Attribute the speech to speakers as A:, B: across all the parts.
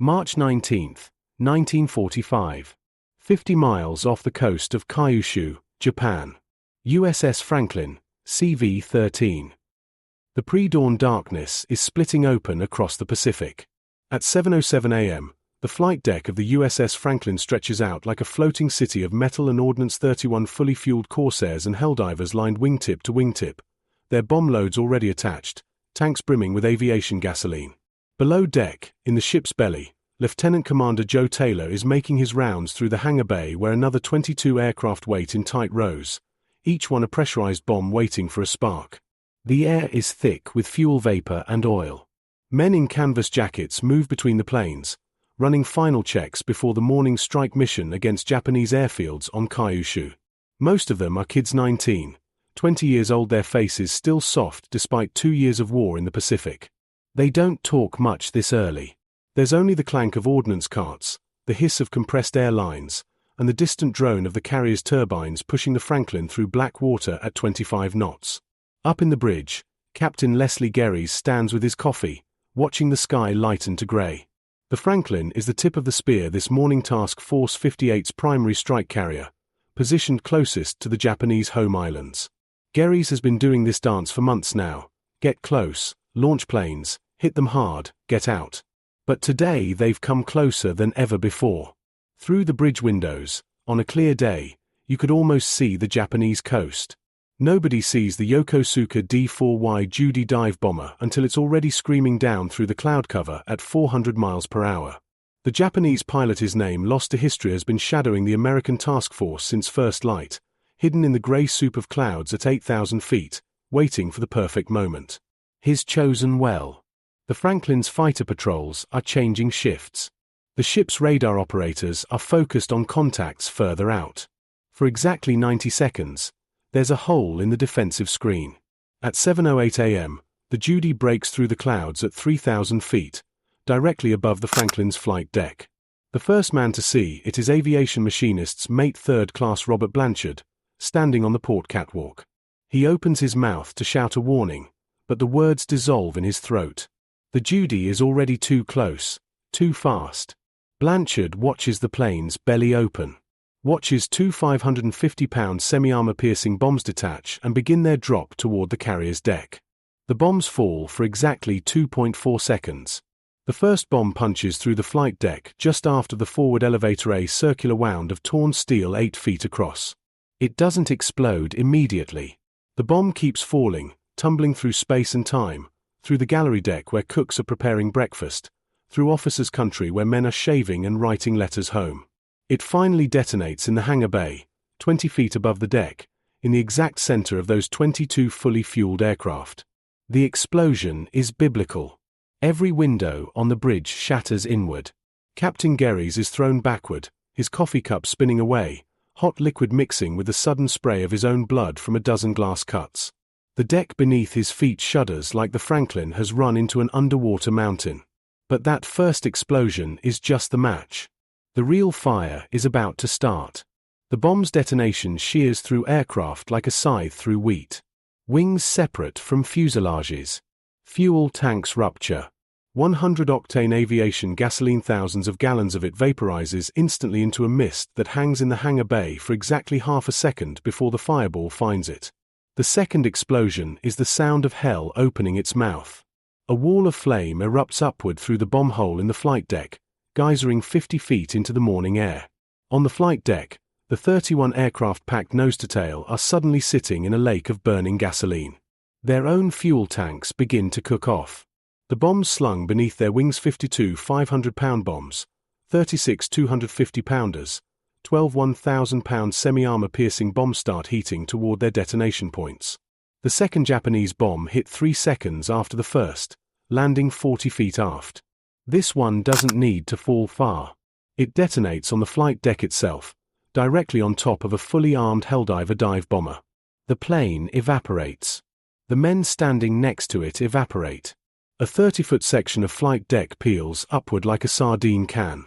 A: March 19, 1945. 50 miles off the coast of Kyushu, Japan. USS Franklin, CV-13. The pre-dawn darkness is splitting open across the Pacific. At 7:07 a.m., the flight deck of the USS Franklin stretches out like a floating city of metal and ordnance. 31 fully fueled corsairs and helldivers lined wingtip to wingtip, their bomb loads already attached, tanks brimming with aviation gasoline. Below deck, in the ship's belly, Lieutenant Commander Joe Taylor is making his rounds through the hangar bay where another 22 aircraft wait in tight rows, each one a pressurized bomb waiting for a spark. The air is thick with fuel vapor and oil. Men in canvas jackets move between the planes, running final checks before the morning strike mission against Japanese airfields on Kyushu. Most of them are kids 19, 20 years old, their faces still soft despite 2 years of war in the Pacific. They don't talk much this early. There's only the clank of ordnance carts, the hiss of compressed air lines, and the distant drone of the carrier's turbines pushing the Franklin through black water at 25 knots. Up in the bridge, Captain Leslie Gehres stands with his coffee, watching the sky lighten to grey. The Franklin is the tip of the spear this morning. Task Force 58's primary strike carrier, positioned closest to the Japanese home islands. Gehres has been doing this dance for months now. Get close, launch planes, hit them hard, get out. But today they've come closer than ever before. Through the bridge windows, on a clear day, you could almost see the Japanese coast. Nobody sees the Yokosuka D4Y Judy dive bomber until it's already screaming down through the cloud cover at 400 miles per hour. The Japanese pilot, his name lost to history, has been shadowing the American task force since first light, hidden in the grey soup of clouds at 8,000 feet, waiting for the perfect moment. His chosen well. The Franklin's fighter patrols are changing shifts. The ship's radar operators are focused on contacts further out. For exactly 90 seconds, there's a hole in the defensive screen. At 7:08 a.m., the Judy breaks through the clouds at 3,000 feet, directly above the Franklin's flight deck. The first man to see it is aviation machinist's mate, third class Robert Blanchard, standing on the port catwalk. He opens his mouth to shout a warning, but the words dissolve in his throat. The Judy is already too close, too fast. Blanchard watches the plane's belly open, watches two 550-pound semi-armor-piercing bombs detach and begin their drop toward the carrier's deck. The bombs fall for exactly 2.4 seconds. The first bomb punches through the flight deck just after the forward elevator, a circular wound of torn steel 8 feet across. It doesn't explode immediately. The bomb keeps falling, tumbling through space and time, through the gallery deck where cooks are preparing breakfast, through officers' country where men are shaving and writing letters home. It finally detonates in the hangar bay, 20 feet above the deck, in the exact center of those 22 fully fueled aircraft. The explosion is biblical. Every window on the bridge shatters inward. Captain Gehres is thrown backward, his coffee cup spinning away, hot liquid mixing with the sudden spray of his own blood from a dozen glass cuts. The deck beneath his feet shudders like the Franklin has run into an underwater mountain. But that first explosion is just the match. The real fire is about to start. The bomb's detonation shears through aircraft like a scythe through wheat. Wings separate from fuselages. Fuel tanks rupture. 100-octane aviation gasoline, thousands of gallons of it vaporizes instantly into a mist that hangs in the hangar bay for exactly half a second before the fireball finds it. The second explosion is the sound of hell opening its mouth. A wall of flame erupts upward through the bomb hole in the flight deck, geysering 50 feet into the morning air. On the flight deck, the 31 aircraft packed nose to tail are suddenly sitting in a lake of burning gasoline. Their own fuel tanks begin to cook off. The bombs slung beneath their wings, 52 500-pound bombs, 36 250-pounders, 12 1,000-pound semi-armor-piercing bombs start heating toward their detonation points. The second Japanese bomb hit 3 seconds after the first, landing 40 feet aft. This one doesn't need to fall far. It detonates on the flight deck itself, directly on top of a fully armed helldiver dive bomber. The plane evaporates. The men standing next to it evaporate. A 30-foot section of flight deck peels upward like a sardine can.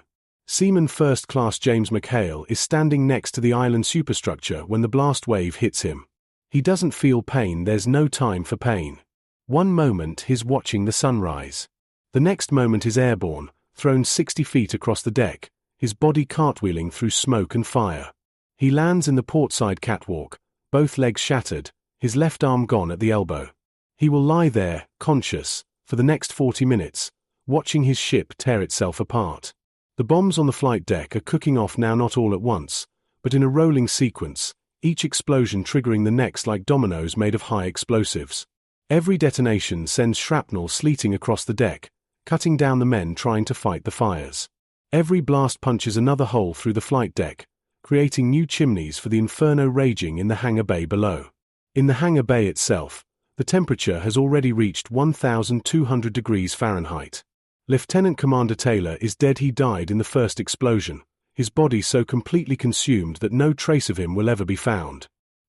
A: Seaman First Class James McHale is standing next to the island superstructure when the blast wave hits him. He doesn't feel pain, there's no time for pain. One moment he's watching the sunrise. The next moment is airborne, thrown 60 feet across the deck, his body cartwheeling through smoke and fire. He lands in the portside catwalk, both legs shattered, his left arm gone at the elbow. He will lie there, conscious, for the next 40 minutes, watching his ship tear itself apart. The bombs on the flight deck are cooking off now, not all at once, but in a rolling sequence, each explosion triggering the next like dominoes made of high explosives. Every detonation sends shrapnel sleeting across the deck, cutting down the men trying to fight the fires. Every blast punches another hole through the flight deck, creating new chimneys for the inferno raging in the hangar bay below. In the hangar bay itself, the temperature has already reached 1,200 degrees Fahrenheit. Lieutenant Commander Taylor is dead. He died in the first explosion, his body so completely consumed that no trace of him will ever be found.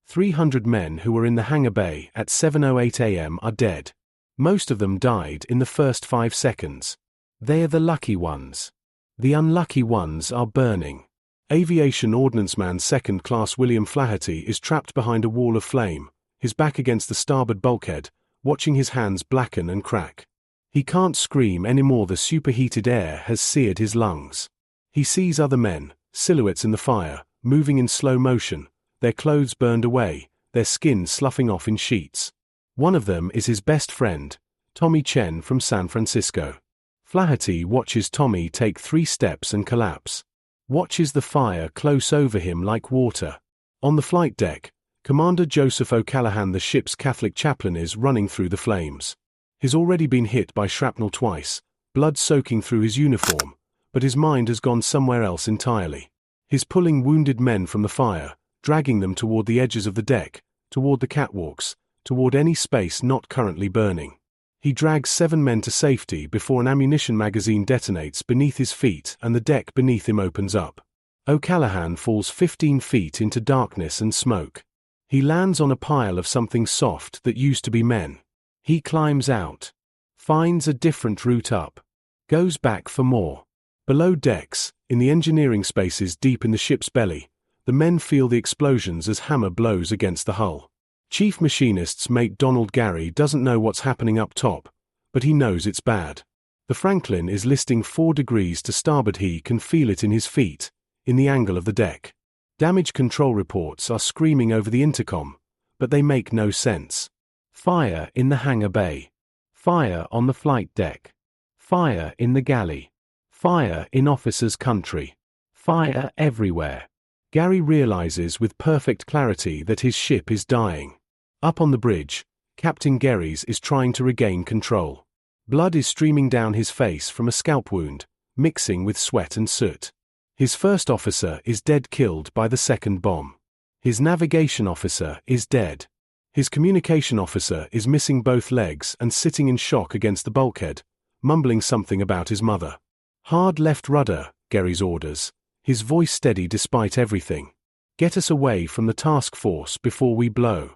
A: 300 men who were in the hangar bay at 7:08 a.m. are dead. Most of them died in the first 5 seconds. They are the lucky ones. The unlucky ones are burning. Aviation Ordnanceman 2nd Class William Flaherty is trapped behind a wall of flame, his back against the starboard bulkhead, watching his hands blacken and crack. He can't scream anymore. The superheated air has seared his lungs. He sees other men, silhouettes in the fire, moving in slow motion, their clothes burned away, their skin sloughing off in sheets. One of them is his best friend, Tommy Chen from San Francisco. Flaherty watches Tommy take 3 steps and collapse. Watches the fire close over him like water. On the flight deck, Commander Joseph O'Callaghan, the ship's Catholic chaplain, is running through the flames. He's already been hit by shrapnel twice, blood soaking through his uniform, but his mind has gone somewhere else entirely. He's pulling wounded men from the fire, dragging them toward the edges of the deck, toward the catwalks, toward any space not currently burning. He drags 7 men to safety before an ammunition magazine detonates beneath his feet and the deck beneath him opens up. O'Callaghan falls 15 feet into darkness and smoke. He lands on a pile of something soft that used to be men. He climbs out, finds a different route up, goes back for more. Below decks, in the engineering spaces deep in the ship's belly, the men feel the explosions as hammer blows against the hull. Chief Machinist's mate Donald Gary doesn't know what's happening up top, but he knows it's bad. The Franklin is listing 4 degrees to starboard. He can feel it in his feet, in the angle of the deck. Damage control reports are screaming over the intercom, but they make no sense. Fire in the hangar bay. Fire on the flight deck. Fire in the galley. Fire in officers' country. Fire everywhere. Gary realizes with perfect clarity that his ship is dying. Up on the bridge, Captain Gehres is trying to regain control. Blood is streaming down his face from a scalp wound, mixing with sweat and soot. His first officer is dead, killed by the second bomb. His navigation officer is dead. His communication officer is missing both legs and sitting in shock against the bulkhead, mumbling something about his mother. Hard left rudder, Gehres orders, his voice steady despite everything. Get us away from the task force before we blow.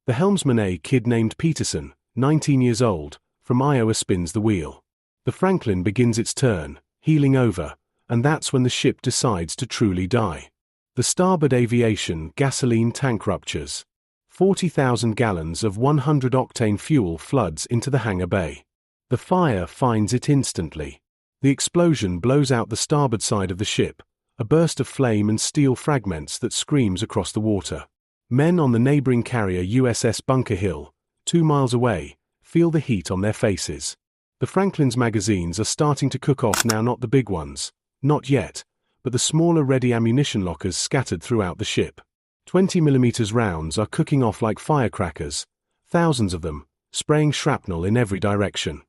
A: The helmsman, a kid named Peterson, 19 years old, from Iowa, spins the wheel. The Franklin begins its turn, heeling over, and that's when the ship decides to truly die. The starboard aviation gasoline tank ruptures. 40,000 gallons of 100-octane fuel floods into the hangar bay. The fire finds it instantly. The explosion blows out the starboard side of the ship, a burst of flame and steel fragments that screams across the water. Men on the neighboring carrier USS Bunker Hill, 2 miles away, feel the heat on their faces. The Franklin's magazines are starting to cook off now, not the big ones, not yet, but the smaller ready ammunition lockers scattered throughout the ship. 20mm rounds are cooking off like firecrackers, thousands of them, spraying shrapnel in every direction.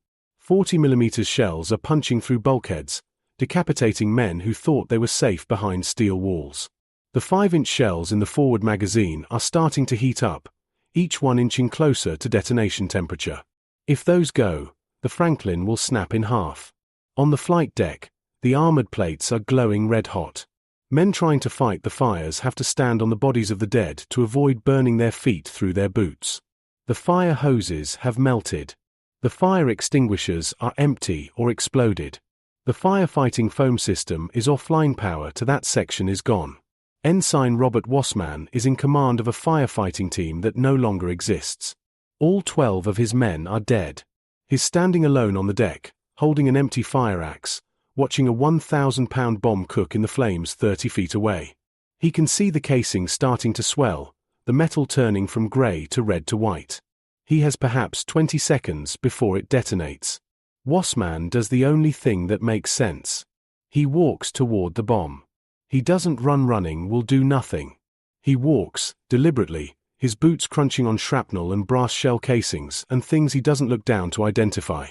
A: 40mm shells are punching through bulkheads, decapitating men who thought they were safe behind steel walls. The 5-inch shells in the forward magazine are starting to heat up, each one inching closer to detonation temperature. If those go, the Franklin will snap in half. On the flight deck, the armored plates are glowing red hot. Men trying to fight the fires have to stand on the bodies of the dead to avoid burning their feet through their boots. The fire hoses have melted. The fire extinguishers are empty or exploded. The firefighting foam system is offline. Power to that section is gone. Ensign Robert Wassman is in command of a firefighting team that no longer exists. All 12 of his men are dead. He's standing alone on the deck, holding an empty fire axe, watching a 1,000-pound bomb cook in the flames 30 feet away. He can see the casing starting to swell, the metal turning from gray to red to white. He has perhaps 20 seconds before it detonates. Wasman does the only thing that makes sense. He walks toward the bomb. He doesn't run. Running will do nothing. He walks, deliberately, his boots crunching on shrapnel and brass shell casings and things he doesn't look down to identify.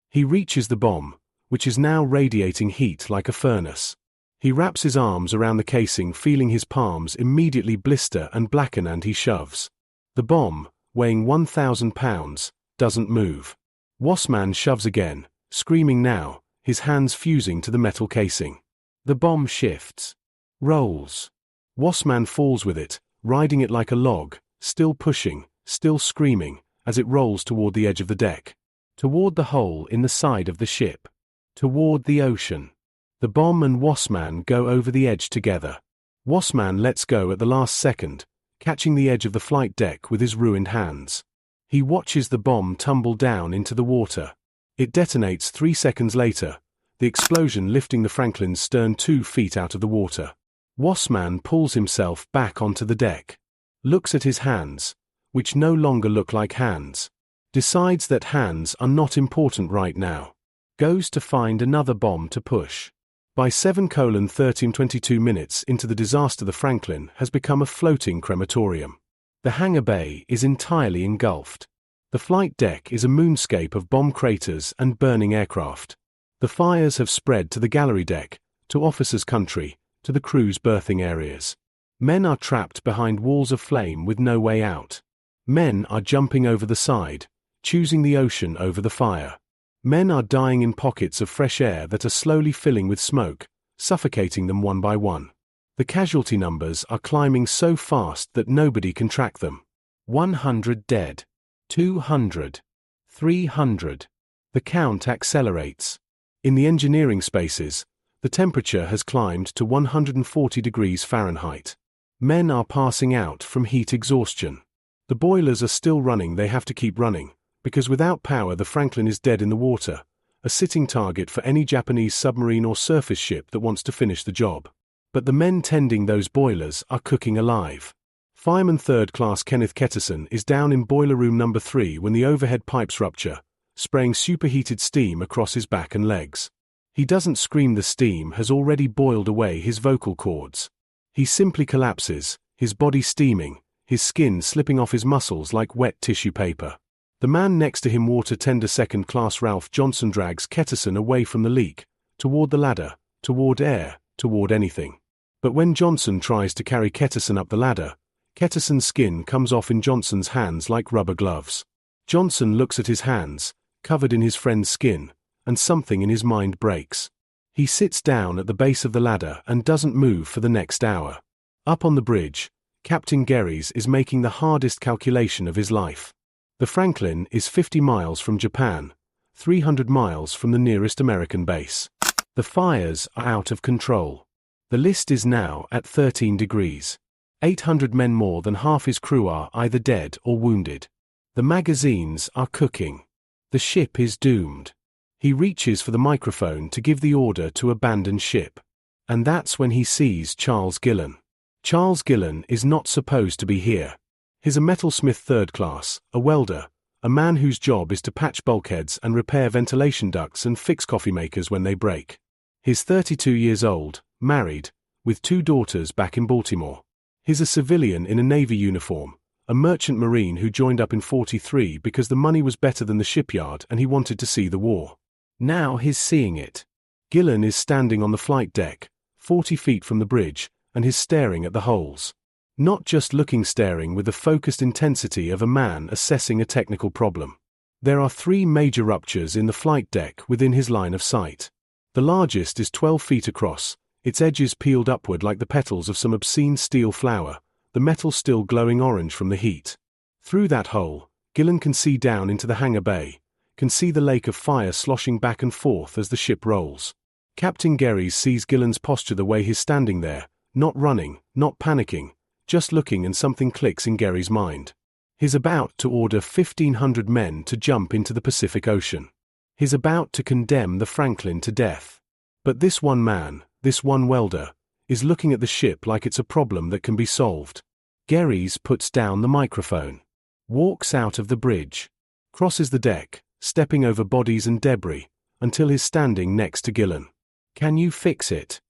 A: He reaches the bomb, which is now radiating heat like a furnace. He wraps his arms around the casing, feeling his palms immediately blister and blacken, and he shoves. The bomb, weighing 1,000 pounds, doesn't move. Wasman shoves again, screaming now, his hands fusing to the metal casing. The bomb shifts. Rolls. Wasman falls with it, riding it like a log, still pushing, still screaming, as it rolls toward the edge of the deck. Toward the hole in the side of the ship. Toward the ocean. The bomb and Wasman go over the edge together. Wasman lets go at the last second, catching the edge of the flight deck with his ruined hands. He watches the bomb tumble down into the water. It detonates 3 seconds later, the explosion lifting the Franklin's stern 2 feet out of the water. Wasman pulls himself back onto the deck. Looks at his hands, which no longer look like hands. Decides that hands are not important right now. Goes to find another bomb to push. By 7:13:22 minutes into the disaster, the Franklin has become a floating crematorium. The hangar bay is entirely engulfed. The flight deck is a moonscape of bomb craters and burning aircraft. The fires have spread to the gallery deck, to officers' country, to the crew's berthing areas. Men are trapped behind walls of flame with no way out. Men are jumping over the side, choosing the ocean over the fire. Men are dying in pockets of fresh air that are slowly filling with smoke, suffocating them one by one. The casualty numbers are climbing so fast that nobody can track them. 100 dead. 200. 300. The count accelerates. In the engineering spaces, the temperature has climbed to 140 degrees Fahrenheit. Men are passing out from heat exhaustion. The boilers are still running. They have to keep running, because without power the Franklin is dead in the water, a sitting target for any Japanese submarine or surface ship that wants to finish the job. But the men tending those boilers are cooking alive. Fireman 3rd Class Kenneth Ketterson is down in boiler room number 3 when the overhead pipes rupture, spraying superheated steam across his back and legs. He doesn't scream. The steam has already boiled away his vocal cords. He simply collapses, his body steaming, his skin slipping off his muscles like wet tissue paper. The man next to him, water tender 2nd Class Ralph Johnson, drags Ketterson away from the leak, toward the ladder, toward air, toward anything. But when Johnson tries to carry Ketterson up the ladder, Ketterson's skin comes off in Johnson's hands like rubber gloves. Johnson looks at his hands, covered in his friend's skin, and something in his mind breaks. He sits down at the base of the ladder and doesn't move for the next hour. Up on the bridge, Captain Gehres is making the hardest calculation of his life. The Franklin is 50 miles from Japan, 300 miles from the nearest American base. The fires are out of control. The list is now at 13 degrees. 800 men, more than half his crew, are either dead or wounded. The magazines are cooking. The ship is doomed. He reaches for the microphone to give the order to abandon ship. And that's when he sees Charles Gillan. Charles Gillan is not supposed to be here. He's a metalsmith 3rd class, a welder, a man whose job is to patch bulkheads and repair ventilation ducts and fix coffee makers when they break. He's 32 years old, married, with 2 daughters back in Baltimore. He's a civilian in a Navy uniform, a merchant marine who joined up in '43 because the money was better than the shipyard and he wanted to see the war. Now he's seeing it. Gillan is standing on the flight deck, 40 feet from the bridge, and he's staring at the holes. Not just looking, staring with the focused intensity of a man assessing a technical problem. There are 3 major ruptures in the flight deck within his line of sight. The largest is 12 feet across, its edges peeled upward like the petals of some obscene steel flower, the metal still glowing orange from the heat. Through that hole, Gillan can see down into the hangar bay, can see the lake of fire sloshing back and forth as the ship rolls. Captain Gehres sees Gillan's posture, the way he's standing there, not running, not panicking, just looking, and something clicks in Gehres' mind. He's about to order 1,500 men to jump into the Pacific Ocean. He's about to condemn the Franklin to death. But this one man, this one welder, is looking at the ship like it's a problem that can be solved. Gehres puts down the microphone, walks out of the bridge, crosses the deck, stepping over bodies and debris, until he's standing next to Gillan. "Can you fix it?"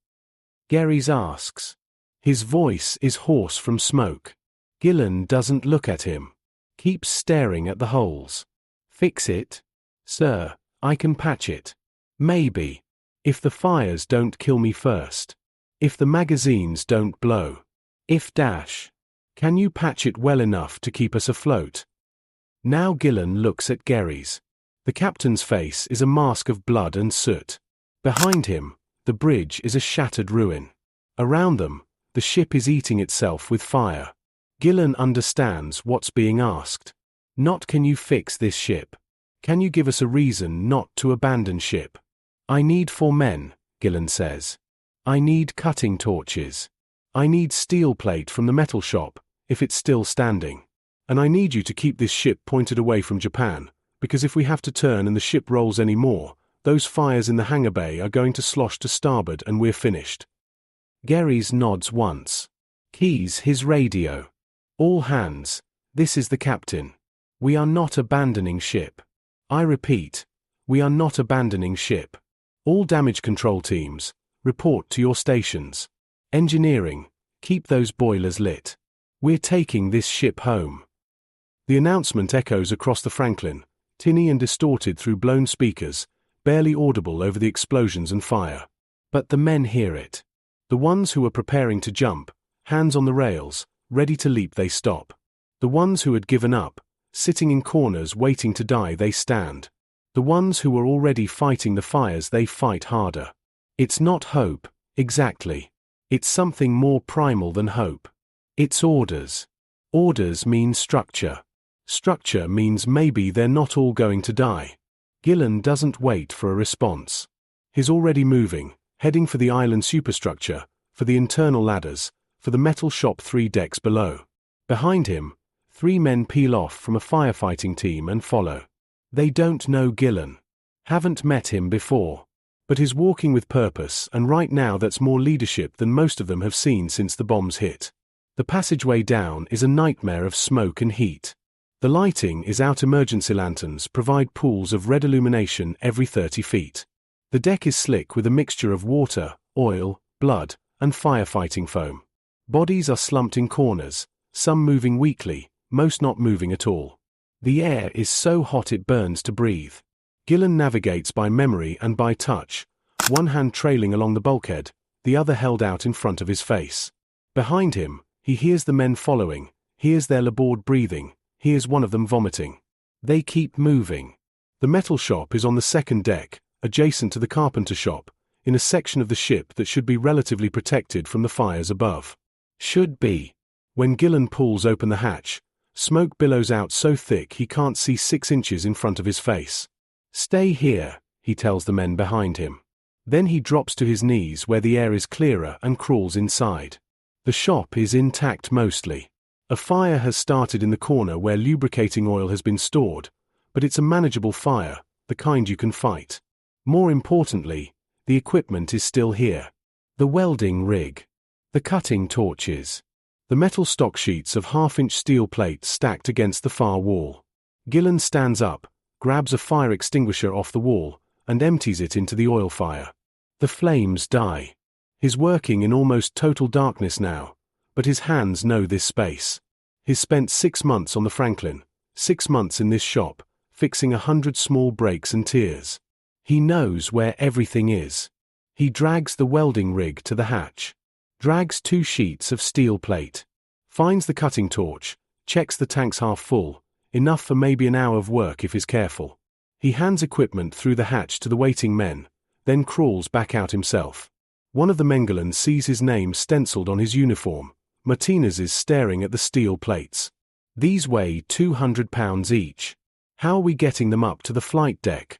A: Gehres asks. His voice is hoarse from smoke. Gillan doesn't look at him. Keeps staring at the holes. "Fix it? Sir, I can patch it. Maybe. If the fires don't kill me first. If the magazines don't blow. If dash. Can you patch it well enough to keep us afloat?" Now Gillan looks at Gehres. The captain's face is a mask of blood and soot. Behind him, the bridge is a shattered ruin. Around them, the ship is eating itself with fire. Gillan understands what's being asked. Not "can you fix this ship?" Can you give us a reason not to abandon ship? "I need 4 men, Gillan says. "I need cutting torches. I need steel plate from the metal shop, if it's still standing. And I need you to keep this ship pointed away from Japan, because if we have to turn and the ship rolls any more, those fires in the hangar bay are going to slosh to starboard and we're finished." Gehres nods once. Keys his radio. "All hands, this is the captain. We are not abandoning ship. I repeat, we are not abandoning ship. All damage control teams, report to your stations. Engineering, keep those boilers lit. We're taking this ship home." The announcement echoes across the Franklin, tinny and distorted through blown speakers, barely audible over the explosions and fire. But the men hear it. The ones who are preparing to jump, hands on the rails, ready to leap, they stop. The ones who had given up, sitting in corners waiting to die, they stand. The ones who were already fighting the fires, they fight harder. It's not hope, exactly. It's something more primal than hope. It's orders. Orders mean structure. Structure means maybe they're not all going to die. Gillan doesn't wait for a response. He's already moving, heading for the island superstructure, for the internal ladders, for the metal shop 3 decks below. Behind him, 3 men peel off from a firefighting team and follow. They don't know Gillan. Haven't met him before. But is walking with purpose, and right now that's more leadership than most of them have seen since the bombs hit. The passageway down is a nightmare of smoke and heat. The lighting is out. Emergency lanterns provide pools of red illumination every 30 feet. The deck is slick with a mixture of water, oil, blood, and firefighting foam. Bodies are slumped in corners, some moving weakly, most not moving at all. The air is so hot it burns to breathe. Gillan navigates by memory and by touch, one hand trailing along the bulkhead, the other held out in front of his face. Behind him, he hears the men following, hears their labored breathing, hears one of them vomiting. They keep moving. The metal shop is on the 2nd deck, adjacent to the carpenter shop, in a section of the ship that should be relatively protected from the fires above. Should be. When Gillan pulls open the hatch, smoke billows out so thick he can't see 6 inches in front of his face. "Stay here," he tells the men behind him. Then he drops to his knees where the air is clearer and crawls inside. The shop is intact mostly. A fire has started in the corner where lubricating oil has been stored, but it's a manageable fire, the kind you can fight. More importantly, the equipment is still here. The welding rig. The cutting torches. The metal stock sheets of 1/2-inch steel plates stacked against the far wall. Gillan stands up, grabs a fire extinguisher off the wall, and empties it into the oil fire. The flames die. He's working in almost total darkness now, but his hands know this space. He's spent 6 months on the Franklin, 6 months in this shop, fixing 100 small breaks and tears. He knows where everything is. He drags the welding rig to the hatch. Drags 2 sheets of steel plate. Finds the cutting torch, checks the tanks half full, enough for maybe an hour of work if he's careful. He hands equipment through the hatch to the waiting men, then crawls back out himself. One of the Mengolans sees his name stenciled on his uniform. Martinez is staring at the steel plates. These weigh 200 pounds each. How are we getting them up to the flight deck?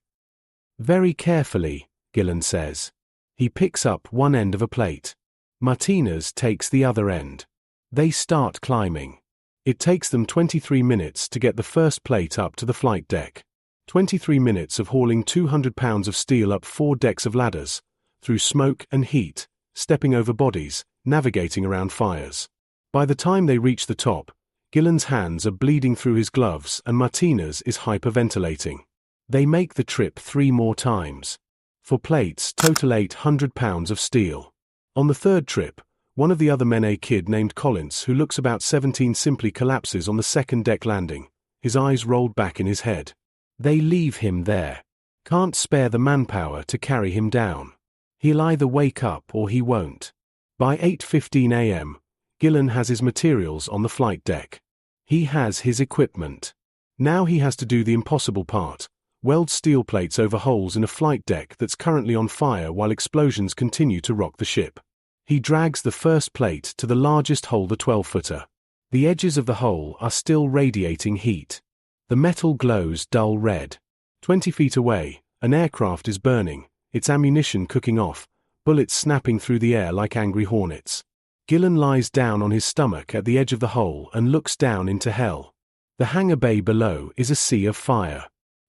A: Very carefully, Gillan says. He picks up one end of a plate. Martinez takes the other end. They start climbing. It takes them 23 minutes to get the first plate up to the flight deck. 23 minutes of hauling 200 pounds of steel up 4 decks of ladders, through smoke and heat, stepping over bodies, navigating around fires. By the time they reach the top, Gillan's hands are bleeding through his gloves and Martinez is hyperventilating. They make the trip 3 more times. For plates, total 800 pounds of steel. On the third trip, one of the other men, a kid named Collins who looks about 17, simply collapses on the second deck landing, his eyes rolled back in his head. They leave him there. Can't spare the manpower to carry him down. He'll either wake up or he won't. By 8:15 a.m., Gillan has his materials on the flight deck. He has his equipment. Now he has to do the impossible part: weld steel plates over holes in a flight deck that's currently on fire while explosions continue to rock the ship. He drags the first plate to the largest hole, the 12-footer. The edges of the hole are still radiating heat. The metal glows dull red. 20 feet away, an aircraft is burning, its ammunition cooking off, bullets snapping through the air like angry hornets. Gillan lies down on his stomach at the edge of the hole and looks down into hell. The hangar bay below is a sea of fire.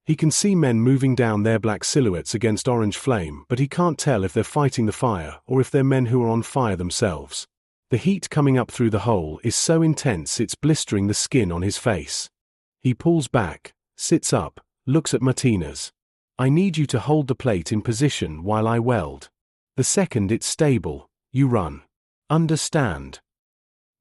A: He can see men moving down, their black silhouettes against orange flame, but he can't tell if they're fighting the fire or if they're men who are on fire themselves. The heat coming up through the hole is so intense it's blistering the skin on his face. He pulls back, sits up, looks at Martinez. "I need you to hold the plate in position while I weld. The second it's stable, you run. Understand?"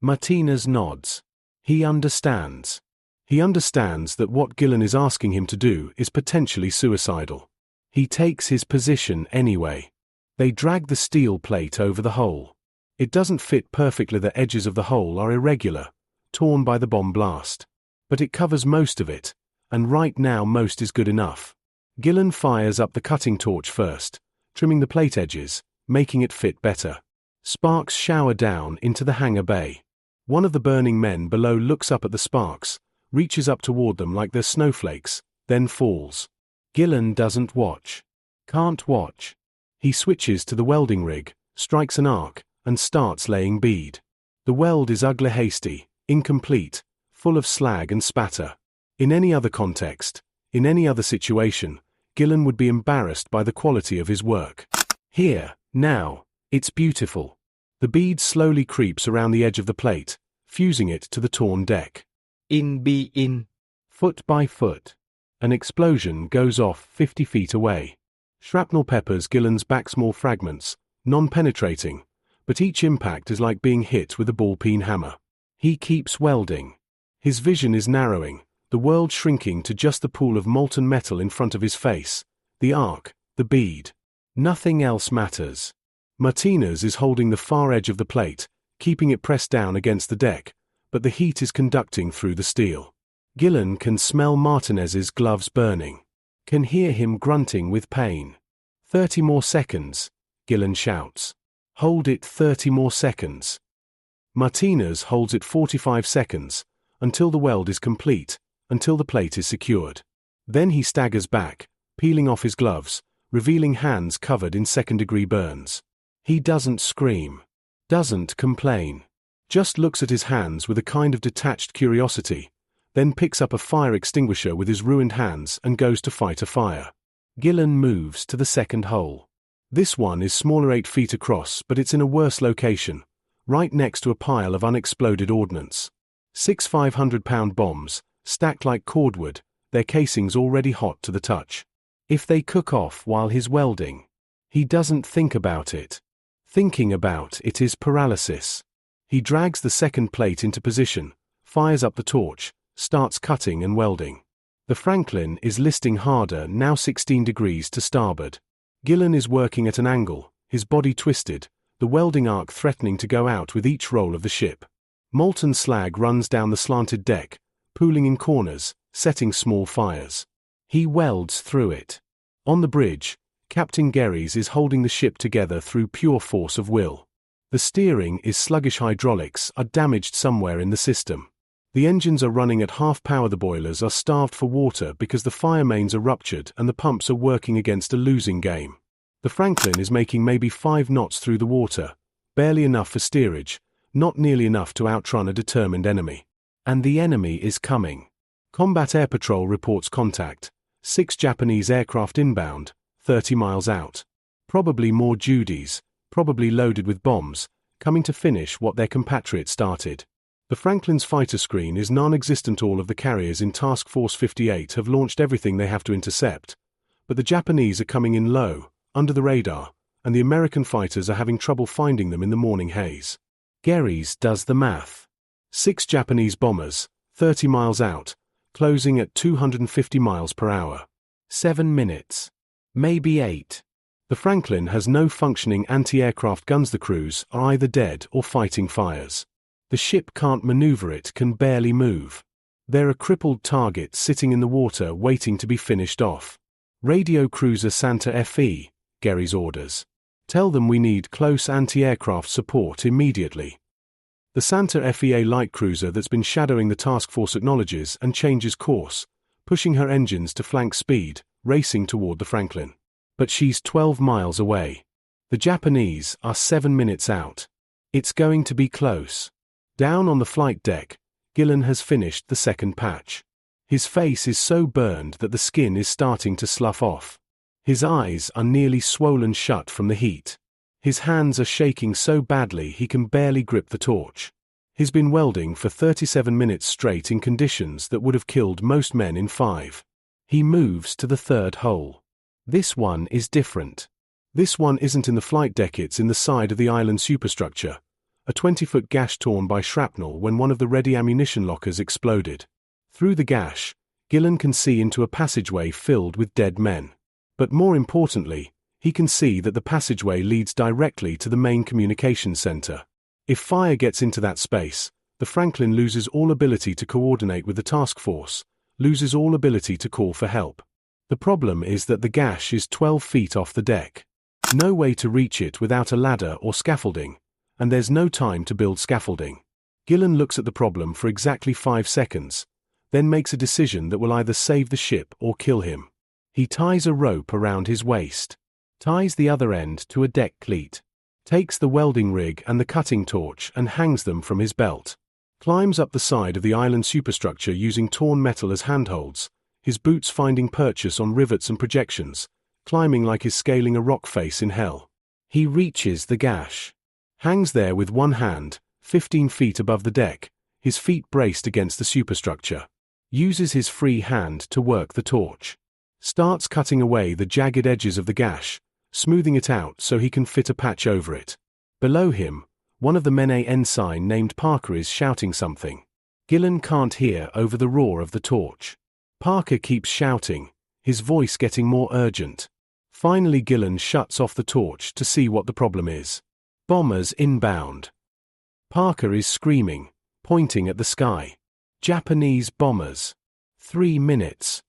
A: Martinez nods. He understands. He understands that what Gillan is asking him to do is potentially suicidal. He takes his position anyway. They drag the steel plate over the hole. It doesn't fit perfectly, the edges of the hole are irregular, torn by the bomb blast. But it covers most of it, and right now most is good enough. Gillan fires up the cutting torch first, trimming the plate edges, making it fit better. Sparks shower down into the hangar bay. One of the burning men below looks up at the sparks, reaches up toward them like they're snowflakes, then falls. Gillan doesn't watch. Can't watch. He switches to the welding rig, strikes an arc, and starts laying bead. The weld is ugly, hasty, incomplete, full of slag and spatter. In any other context, in any other situation, Gillan would be embarrassed by the quality of his work. Here, now, it's beautiful. The bead slowly creeps around the edge of the plate, fusing it to the torn deck. In. Foot by foot. An explosion goes off 50 feet away. Shrapnel peppers Gillan's back, small fragments, non-penetrating, but each impact is like being hit with a ball-peen hammer. He keeps welding. His vision is narrowing, the world shrinking to just the pool of molten metal in front of his face, the arc, the bead. Nothing else matters. Martinez is holding the far edge of the plate, keeping it pressed down against the deck, but the heat is conducting through the steel. Gillan can smell Martinez's gloves burning. Can hear him grunting with pain. 30 more seconds, Gillan shouts. Hold it 30 more seconds. Martinez holds it 45 seconds, until the weld is complete, until the plate is secured. Then he staggers back, peeling off his gloves, revealing hands covered in second-degree burns. He doesn't scream. Doesn't complain. Just looks at his hands with a kind of detached curiosity, then picks up a fire extinguisher with his ruined hands and goes to fight a fire. Gillan moves to the second hole. This one is smaller, 8 feet across, but it's in a worse location, right next to a pile of unexploded ordnance. 6 500-pound bombs, stacked like cordwood, their casings already hot to the touch. If they cook off while he's welding, he doesn't think about it. Thinking about it is paralysis. He drags the second plate into position, fires up the torch, starts cutting and welding. The Franklin is listing harder, now 16 degrees to starboard. Gillan is working at an angle, his body twisted, the welding arc threatening to go out with each roll of the ship. Molten slag runs down the slanted deck, pooling in corners, setting small fires. He welds through it. On the bridge, Captain Gehres is holding the ship together through pure force of will. The steering is sluggish, hydraulics are damaged somewhere in the system. The engines are running at half power, the boilers are starved for water because the fire mains are ruptured and the pumps are working against a losing game. The Franklin is making maybe 5 knots through the water, barely enough for steerage, not nearly enough to outrun a determined enemy. And the enemy is coming. Combat Air Patrol reports contact. 6 Japanese aircraft inbound, 30 miles out. Probably more Judys, probably loaded with bombs, coming to finish what their compatriots started. The Franklin's fighter screen is non-existent. All of the carriers in Task Force 58 have launched everything they have to intercept, but the Japanese are coming in low, under the radar, and the American fighters are having trouble finding them in the morning haze. Gehres does the math. 6 Japanese bombers, 30 miles out, closing at 250 miles per hour. 7 minutes. Maybe 8. The Franklin has no functioning anti-aircraft guns. The crews are either dead or fighting fires. The ship can't maneuver, it can barely move. There are crippled targets sitting in the water waiting to be finished off. Radio cruiser Santa Fe, Gehres orders. Tell them we need close anti-aircraft support immediately. The Santa Fe light cruiser that's been shadowing the task force acknowledges and changes course, pushing her engines to flank speed, racing toward the Franklin. But she's 12 miles away. The Japanese are 7 minutes out. It's going to be close. Down on the flight deck, Gillan has finished the second patch. His face is so burned that the skin is starting to slough off. His eyes are nearly swollen shut from the heat. His hands are shaking so badly he can barely grip the torch. He's been welding for 37 minutes straight in conditions that would have killed most men in 5. He moves to the third hole. This one is different. This one isn't in the flight deck, it's in the side of the island superstructure. A 20-foot gash torn by shrapnel when one of the ready ammunition lockers exploded. Through the gash, Gillan can see into a passageway filled with dead men. But more importantly, he can see that the passageway leads directly to the main communications center. If fire gets into that space, the Franklin loses all ability to coordinate with the task force, loses all ability to call for help. The problem is that the gash is 12 feet off the deck. No way to reach it without a ladder or scaffolding, and there's no time to build scaffolding. Gillan looks at the problem for exactly 5 seconds, then makes a decision that will either save the ship or kill him. He ties a rope around his waist, ties the other end to a deck cleat, takes the welding rig and the cutting torch and hangs them from his belt, climbs up the side of the island superstructure using torn metal as handholds, his boots finding purchase on rivets and projections, climbing like he's scaling a rock face in hell. He reaches the gash. Hangs there with one hand, 15 feet above the deck, his feet braced against the superstructure. Uses his free hand to work the torch. Starts cutting away the jagged edges of the gash, smoothing it out so he can fit a patch over it. Below him, one of the men, a ensign named Parker, is shouting something. Gillan can't hear over the roar of the torch. Parker keeps shouting, his voice getting more urgent. Finally Gillan shuts off the torch to see what the problem is. Bombers inbound. Parker is screaming, pointing at the sky. Japanese bombers. 3 minutes.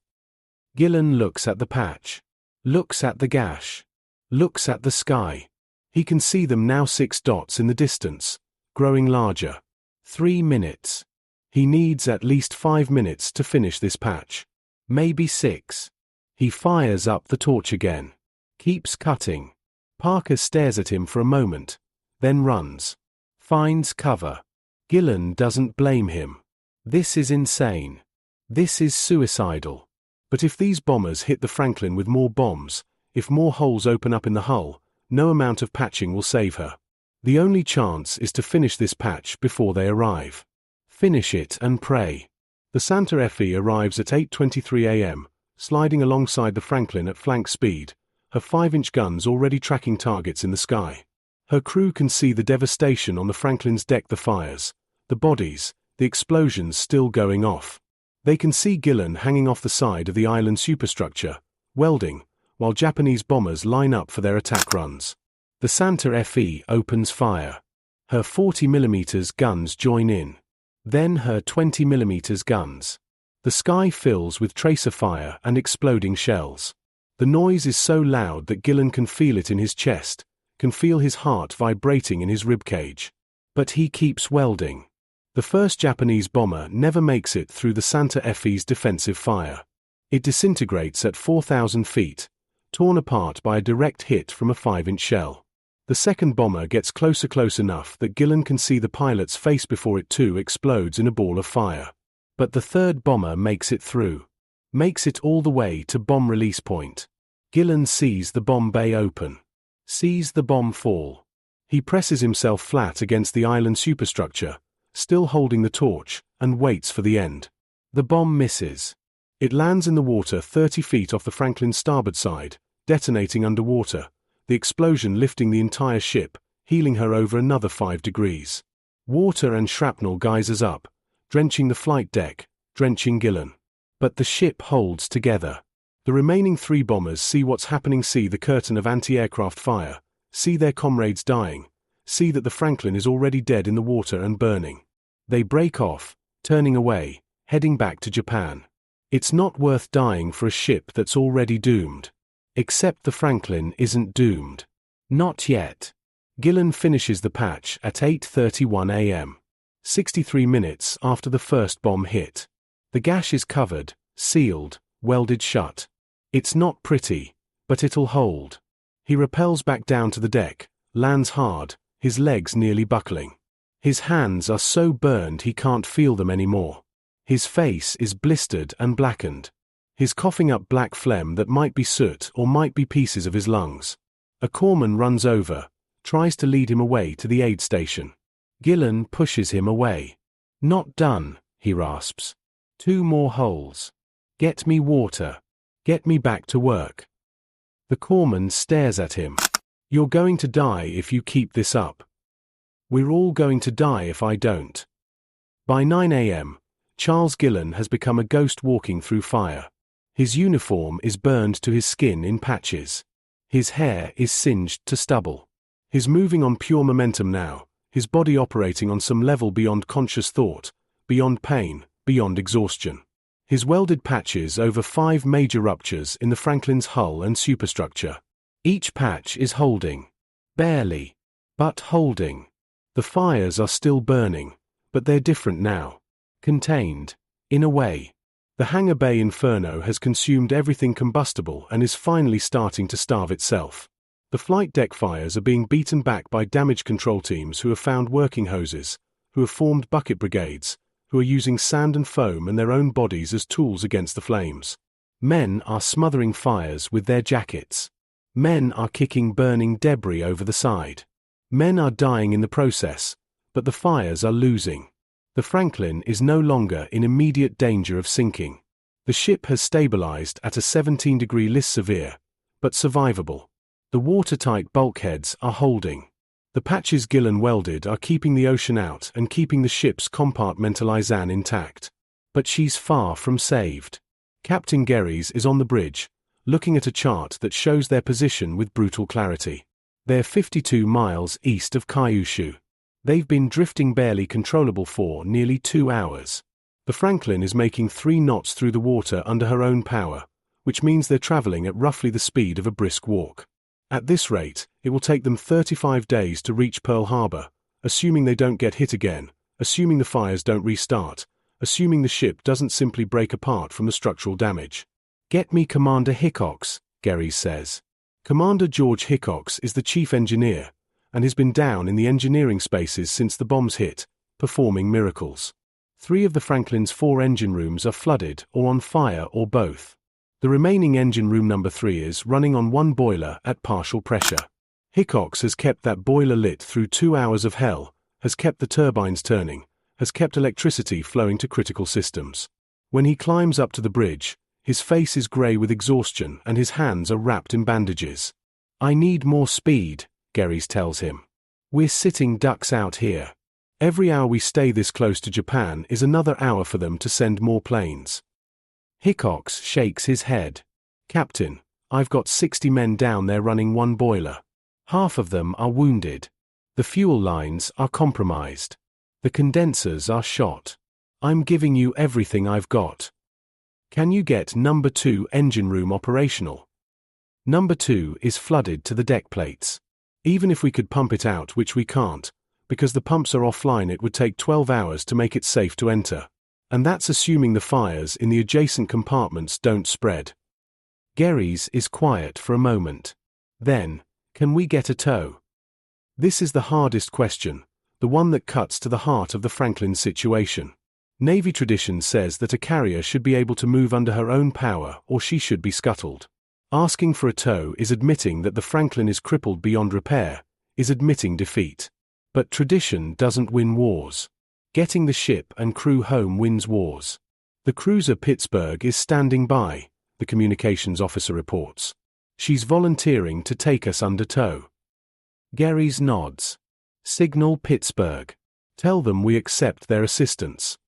A: Gillan looks at the patch. Looks at the gash. Looks at the sky. He can see them now, 6 dots in the distance, growing larger. 3 minutes. He needs at least 5 minutes to finish this patch. Maybe 6. He fires up the torch again. Keeps cutting. Parker stares at him for a moment, then runs. Finds cover. Gillan doesn't blame him. This is insane. This is suicidal. But if these bombers hit the Franklin with more bombs, if more holes open up in the hull, no amount of patching will save her. The only chance is to finish this patch before they arrive. Finish it and pray. The Santa Fe arrives at 8:23 a.m., sliding alongside the Franklin at flank speed, her 5-inch guns already tracking targets in the sky. Her crew can see the devastation on the Franklin's deck, the fires, the bodies, the explosions still going off. They can see Gillan hanging off the side of the island superstructure, welding, while Japanese bombers line up for their attack runs. The Santa Fe opens fire. Her 40mm guns join in. Then her 20mm guns. The sky fills with tracer fire and exploding shells. The noise is so loud that Gillan can feel it in his chest, can feel his heart vibrating in his ribcage. But he keeps welding. The first Japanese bomber never makes it through the Santa Fe's defensive fire. It disintegrates at 4,000 feet, torn apart by a direct hit from a 5-inch shell. The second bomber gets close enough that Gillan can see the pilot's face before it too explodes in a ball of fire. But the third bomber makes it through. Makes it all the way to bomb release point. Gillan sees the bomb bay open. sees the bomb fall. He presses himself flat against the island superstructure, still holding the torch, and waits for the end. The bomb misses. It lands in the water 30 feet off the Franklin's starboard side, detonating underwater, the explosion lifting the entire ship, heeling her over another 5 degrees. Water and shrapnel geysers up, drenching the flight deck, drenching Gillan. But the ship holds together. The remaining 3 bombers see what's happening, see the curtain of anti-aircraft fire, see their comrades dying, see that the Franklin is already dead in the water and burning. They break off, turning away, heading back to Japan. It's not worth dying for a ship that's already doomed. Except the Franklin isn't doomed. Not yet. Gillan finishes the patch at 8:31 a.m., 63 minutes after the first bomb hit. The gash is covered, sealed, welded shut. It's not pretty, but it'll hold. He rappels back down to the deck, lands hard, his legs nearly buckling. His hands are so burned he can't feel them anymore. His face is blistered and blackened. He's coughing up black phlegm that might be soot or might be pieces of his lungs. A corpsman runs over, tries to lead him away to the aid station. Gillan pushes him away. "Not done," he rasps. "2 more holes. Get me water. Get me back to work." The corpsman stares at him. "You're going to die if you keep this up." "We're all going to die if I don't." By 9 a.m., Charles Gillan has become a ghost walking through fire. His uniform is burned to his skin in patches. His hair is singed to stubble. He's moving on pure momentum now, his body operating on some level beyond conscious thought, beyond pain, beyond exhaustion. His welded patches over 5 major ruptures in the Franklin's hull and superstructure. Each patch is holding. Barely. But holding. The fires are still burning, but they're different now. Contained. In a way. The hangar bay inferno has consumed everything combustible and is finally starting to starve itself. The flight deck fires are being beaten back by damage control teams who have found working hoses, who have formed bucket brigades, who are using sand and foam and their own bodies as tools against the flames. Men are smothering fires with their jackets. Men are kicking burning debris over the side. Men are dying in the process, but the fires are losing. The Franklin is no longer in immediate danger of sinking. The ship has stabilized at a 17-degree less severe, but survivable. The watertight bulkheads are holding. The patches Gillan welded are keeping the ocean out and keeping the ship's compartmentalization intact. But she's far from saved. Captain Gehres is on the bridge, looking at a chart that shows their position with brutal clarity. They're 52 miles east of Kyushu. They've been drifting barely controllable for nearly 2 hours. The Franklin is making 3 knots through the water under her own power, which means they're traveling at roughly the speed of a brisk walk. At this rate, it will take them 35 days to reach Pearl Harbor, assuming they don't get hit again, assuming the fires don't restart, assuming the ship doesn't simply break apart from the structural damage. "Get me Commander Hickox," Gehres says. Commander George Hickox is the chief engineer, and has been down in the engineering spaces since the bombs hit, performing miracles. 3 of the Franklin's 4 engine rooms are flooded or on fire or both. The remaining engine room number 3 is running on 1 boiler at partial pressure. Hickox has kept that boiler lit through 2 hours of hell, has kept the turbines turning, has kept electricity flowing to critical systems. When he climbs up to the bridge, his face is grey with exhaustion and his hands are wrapped in bandages. "I need more speed," Gehres tells him. "We're sitting ducks out here. Every hour we stay this close to Japan is another hour for them to send more planes." Hickox shakes his head. "Captain, I've got 60 men down there running 1 boiler. Half of them are wounded. The fuel lines are compromised. The condensers are shot. I'm giving you everything I've got. Can you get number 2 engine room operational?" Number 2 is flooded to the deck plates. Even if we could pump it out, which we can't, because the pumps are offline, it would take 12 hours to make it safe to enter. And that's assuming the fires in the adjacent compartments don't spread. Gehres is quiet for a moment. Then, can we get a tow? This is the hardest question, the one that cuts to the heart of the Franklin situation. Navy tradition says that a carrier should be able to move under her own power or she should be scuttled. Asking for a tow is admitting that the Franklin is crippled beyond repair, is admitting defeat. But tradition doesn't win wars. Getting the ship and crew home wins wars. The cruiser Pittsburgh is standing by, the communications officer reports. She's volunteering to take us under tow. Gehres nods. Signal Pittsburgh. Tell them we accept their assistance.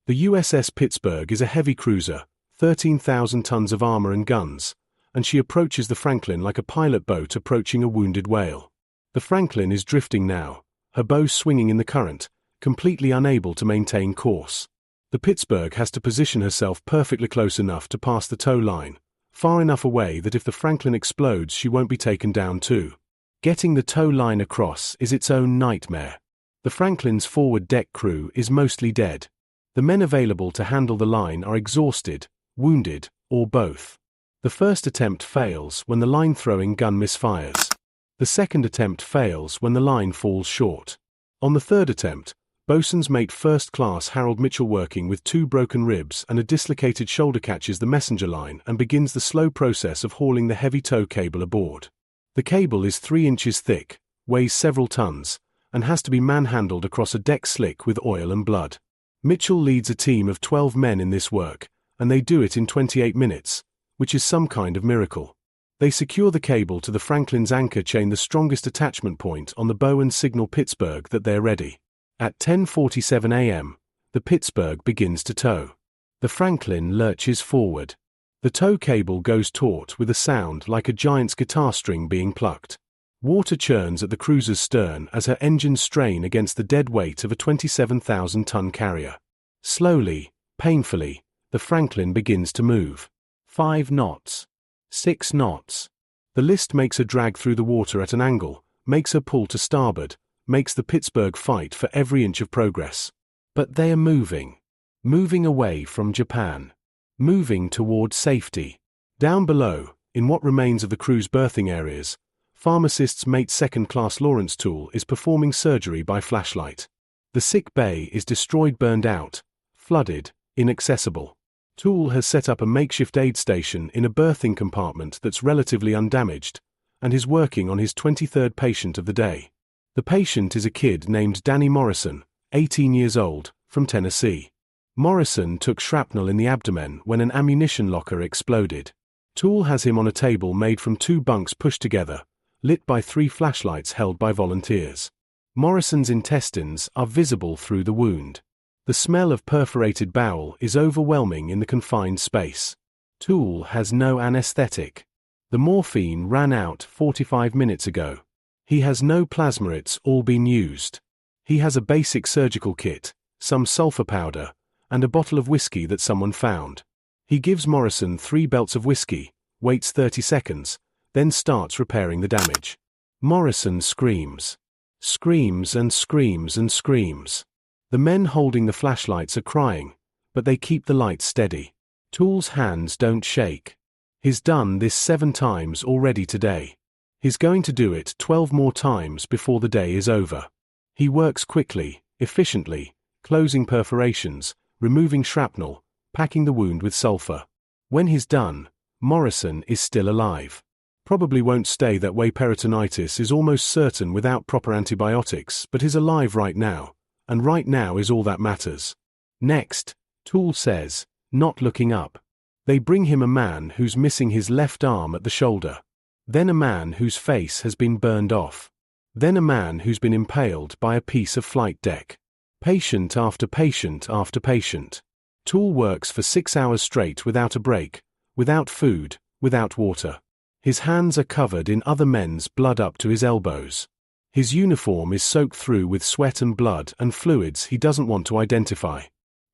A: The USS Pittsburgh is a heavy cruiser, 13,000 tons of armor and guns, and she approaches the Franklin like a pilot boat approaching a wounded whale. The Franklin is drifting now, her bow swinging in the current, completely unable to maintain course. The Pittsburgh has to position herself perfectly close enough to pass the tow line, far enough away that if the Franklin explodes she won't be taken down too. Getting the tow line across is its own nightmare. The Franklin's forward deck crew is mostly dead. The men available to handle the line are exhausted, wounded, or both. The first attempt fails when the line-throwing gun misfires. The second attempt fails when the line falls short. On the third attempt, Boatswain's Mate First Class Harold Mitchell, working with 2 broken ribs and a dislocated shoulder, catches the messenger line and begins the slow process of hauling the heavy tow cable aboard. The cable is 3 inches thick, weighs several tons, and has to be manhandled across a deck slick with oil and blood. Mitchell leads a team of 12 men in this work, and they do it in 28 minutes, which is some kind of miracle. They secure the cable to the Franklin's anchor chain, the strongest attachment point on the bow, and signal Pittsburgh that they're ready. At 10:47 a.m., the Pittsburgh begins to tow. The Franklin lurches forward. The tow cable goes taut with a sound like a giant's guitar string being plucked. Water churns at the cruiser's stern as her engines strain against the dead weight of a 27,000-ton carrier. Slowly, painfully, the Franklin begins to move. 5 knots. 6 knots. The list makes her drag through the water at an angle, makes her pull to starboard, makes the Pittsburgh fight for every inch of progress. But they are moving. Moving away from Japan. Moving toward safety. Down below, in what remains of the crew's berthing areas, Pharmacist's Mate Second Class Lawrence Toole is performing surgery by flashlight. The sick bay is destroyed, burned out, flooded, inaccessible. Toole has set up a makeshift aid station in a berthing compartment that's relatively undamaged, and is working on his 23rd patient of the day. The patient is a kid named Danny Morrison, 18 years old, from Tennessee. Morrison took shrapnel in the abdomen when an ammunition locker exploded. Toole has him on a table made from 2 bunks pushed together, lit by 3 flashlights held by volunteers. Morrison's intestines are visible through the wound. The smell of perforated bowel is overwhelming in the confined space. Toole has no anesthetic. The morphine ran out 45 minutes ago. He has no plasma, it's all been used. He has a basic surgical kit, some sulfur powder, and a bottle of whiskey that someone found. He gives Morrison 3 belts of whiskey, waits 30 seconds, then starts repairing the damage. Morrison screams. Screams and screams and screams. The men holding the flashlights are crying, but they keep the lights steady. Toole's hands don't shake. He's done this 7 times already today. He's going to do it 12 more times before the day is over. He works quickly, efficiently, closing perforations, removing shrapnel, packing the wound with sulfur. When he's done, Morrison is still alive. Probably won't stay that way. Peritonitis is almost certain without proper antibiotics, but he's alive right now, and right now is all that matters. Next, Toole says, not looking up. They bring him a man who's missing his left arm at the shoulder. Then a man whose face has been burned off. Then a man who's been impaled by a piece of flight deck. Patient after patient after patient. Toole works for 6 hours straight without a break, without food, without water. His hands are covered in other men's blood up to his elbows. His uniform is soaked through with sweat and blood and fluids he doesn't want to identify.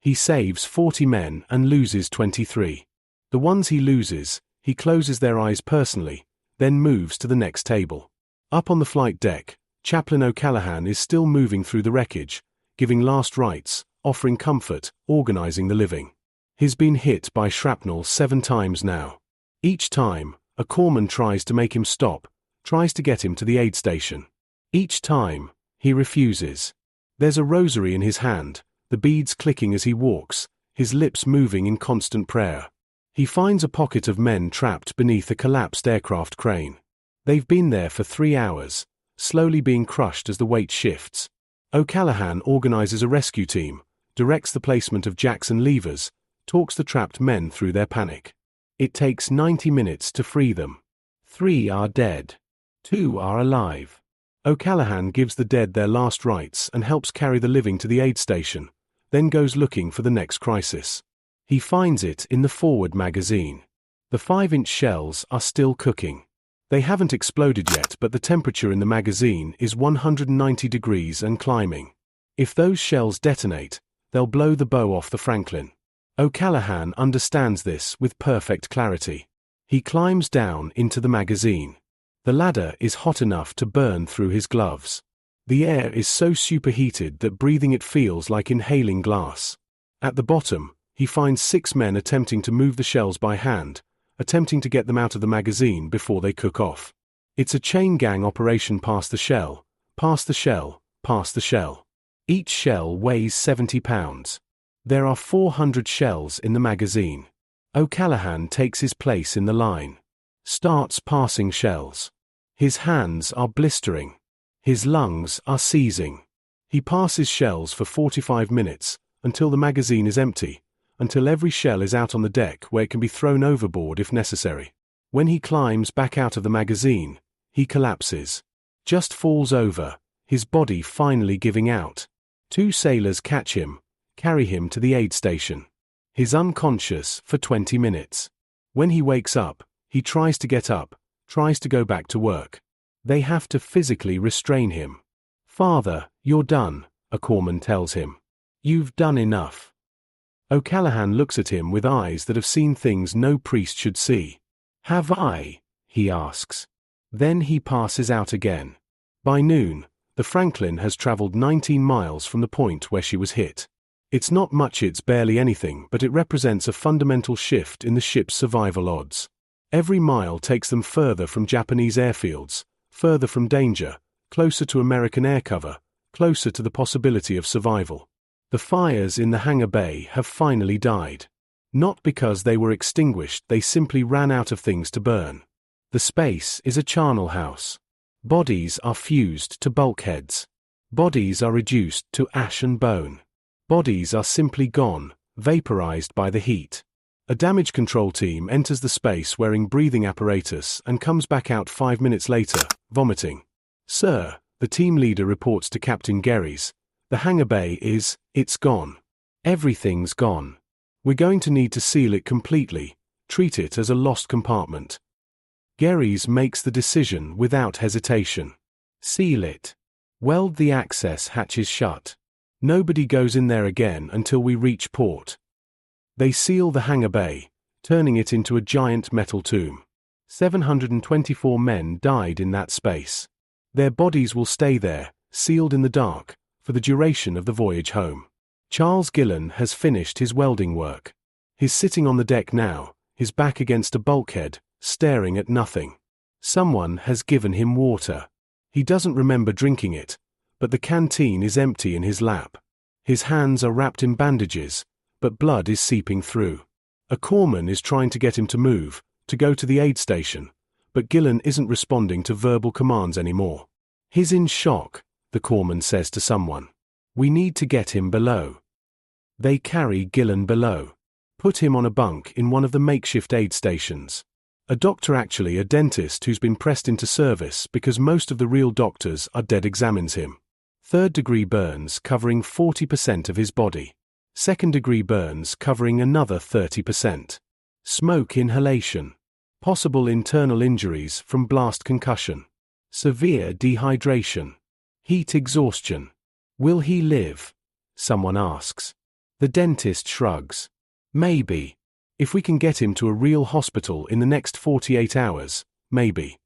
A: He saves 40 men and loses 23. The ones he loses, he closes their eyes personally, then moves to the next table. Up on the flight deck, Chaplain O'Callaghan is still moving through the wreckage, giving last rites, offering comfort, organizing the living. He's been hit by shrapnel 7 times now. Each time, a corpsman tries to make him stop, tries to get him to the aid station. Each time, he refuses. There's a rosary in his hand, the beads clicking as he walks, his lips moving in constant prayer. He finds a pocket of men trapped beneath a collapsed aircraft crane. They've been there for 3 hours, slowly being crushed as the weight shifts. O'Callaghan organizes a rescue team, directs the placement of jacks and levers, talks the trapped men through their panic. It takes 90 minutes to free them. 3 are dead. 2 are alive. O'Callaghan gives the dead their last rites and helps carry the living to the aid station, then goes looking for the next crisis. He finds it in the forward magazine. The 5-inch shells are still cooking. They haven't exploded yet, but the temperature in the magazine is 190 degrees and climbing. If those shells detonate, they'll blow the bow off the Franklin. O'Callaghan understands this with perfect clarity. He climbs down into the magazine. The ladder is hot enough to burn through his gloves. The air is so superheated that breathing it feels like inhaling glass. At the bottom, he finds 6 men attempting to move the shells by hand, attempting to get them out of the magazine before they cook off. It's a chain gang operation past the shell, past the shell, past the shell. Each shell weighs 70 pounds. There are 400 shells in the magazine. O'Callaghan takes his place in the line. Starts passing shells. His hands are blistering. His lungs are seizing. He passes shells for 45 minutes, until the magazine is empty, until every shell is out on the deck where it can be thrown overboard if necessary. When he climbs back out of the magazine, he collapses. Just falls over, his body finally giving out. 2 sailors catch him, carry him to the aid station. He's unconscious for 20 minutes. When he wakes up, he tries to get up, tries to go back to work. They have to physically restrain him. "Father, you're done," a corpsman tells him. "You've done enough." O'Callaghan looks at him with eyes that have seen things no priest should see. "Have I?" he asks. Then he passes out again. By noon, the Franklin has traveled 19 miles from the point where she was hit. It's not much, it's barely anything, but it represents a fundamental shift in the ship's survival odds. Every mile takes them further from Japanese airfields, further from danger, closer to American air cover, closer to the possibility of survival. The fires in the hangar bay have finally died. Not because they were extinguished, they simply ran out of things to burn. The space is a charnel house. Bodies are fused to bulkheads. Bodies are reduced to ash and bone. Bodies are simply gone, vaporized by the heat. A damage control team enters the space wearing breathing apparatus and comes back out 5 minutes later, vomiting. "Sir," the team leader reports to Captain Gehres, "the hangar bay it's gone. Everything's gone. We're going to need to seal it completely, treat it as a lost compartment." Gehres makes the decision without hesitation. Seal it. Weld the access hatches shut. Nobody goes in there again until we reach port. They seal the hangar bay, turning it into a giant metal tomb. 724 men died in that space. Their bodies will stay there, sealed in the dark, for the duration of the voyage home. Charles Gillan has finished his welding work. He's sitting on the deck now, his back against a bulkhead, staring at nothing. Someone has given him water. He doesn't remember drinking it, but the canteen is empty in his lap. His hands are wrapped in bandages, but blood is seeping through. A corpsman is trying to get him to move, to go to the aid station, but Gillan isn't responding to verbal commands anymore. "He's in shock," the corpsman says to someone. "We need to get him below." They carry Gillan below, put him on a bunk in one of the makeshift aid stations. A doctor, actually a dentist who's been pressed into service because most of the real doctors are dead, examines him. 3rd-degree burns covering 40% of his body. 2nd-degree burns covering another 30%. Smoke inhalation. Possible internal injuries from blast concussion. Severe dehydration. Heat exhaustion. Will he live? Someone asks. The dentist shrugs. Maybe. If we can get him to a real hospital in the next 48 hours, maybe.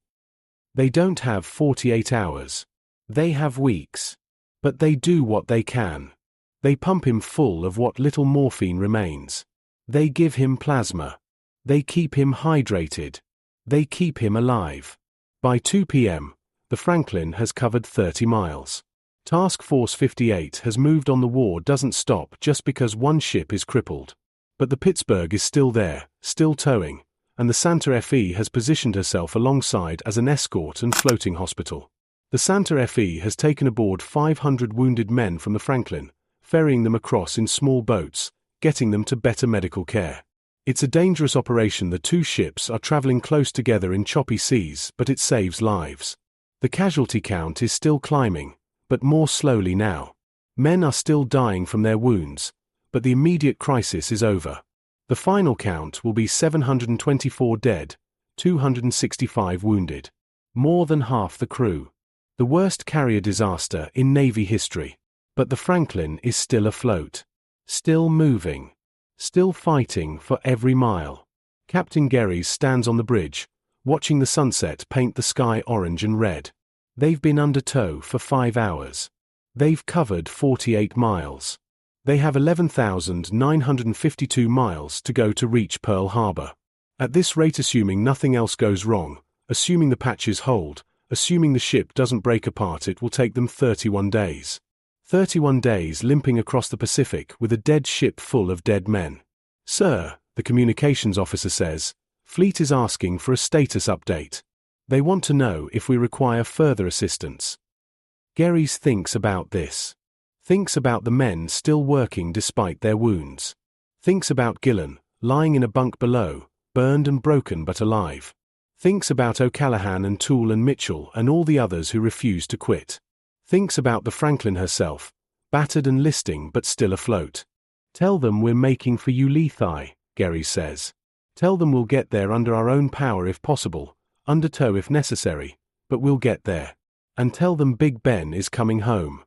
A: They don't have 48 hours. They have weeks. But they do what they can. They pump him full of what little morphine remains. They give him plasma. They keep him hydrated. They keep him alive. By 2 p.m., the Franklin has covered 30 miles. Task Force 58 has moved on. The war doesn't stop just because one ship is crippled. But the Pittsburgh is still there, still towing, and the Santa Fe has positioned herself alongside as an escort and floating hospital. The Santa Fe has taken aboard 500 wounded men from the Franklin, ferrying them across in small boats, getting them to better medical care. It's a dangerous operation. The two ships are traveling close together in choppy seas, but it saves lives. The casualty count is still climbing, but more slowly now. Men are still dying from their wounds, but the immediate crisis is over. The final count will be 724 dead, 265 wounded. More than half the crew. The worst carrier disaster in Navy history. But the Franklin is still afloat. Still moving. Still fighting for every mile. Captain Gehres stands on the bridge, watching the sunset paint the sky orange and red. They've been under tow for 5 hours. They've covered 48 miles. They have 11,952 miles to go to reach Pearl Harbor. At this rate, assuming nothing else goes wrong, assuming the patches hold, assuming the ship doesn't break apart, it will take them 31 days. 31 days limping across the Pacific with a dead ship full of dead men. Sir, the communications officer says, Fleet is asking for a status update. They want to know if we require further assistance. Gehres thinks about this. Thinks about the men still working despite their wounds. Thinks about Gillan, lying in a bunk below, burned and broken but alive. Thinks about O'Callaghan and Toole and Mitchell and all the others who refuse to quit. Thinks about the Franklin herself, battered and listing but still afloat. Tell them we're making for Ulethi, Gehres says. Tell them we'll get there under our own power if possible, under tow if necessary, but we'll get there. And tell them Big Ben is coming home.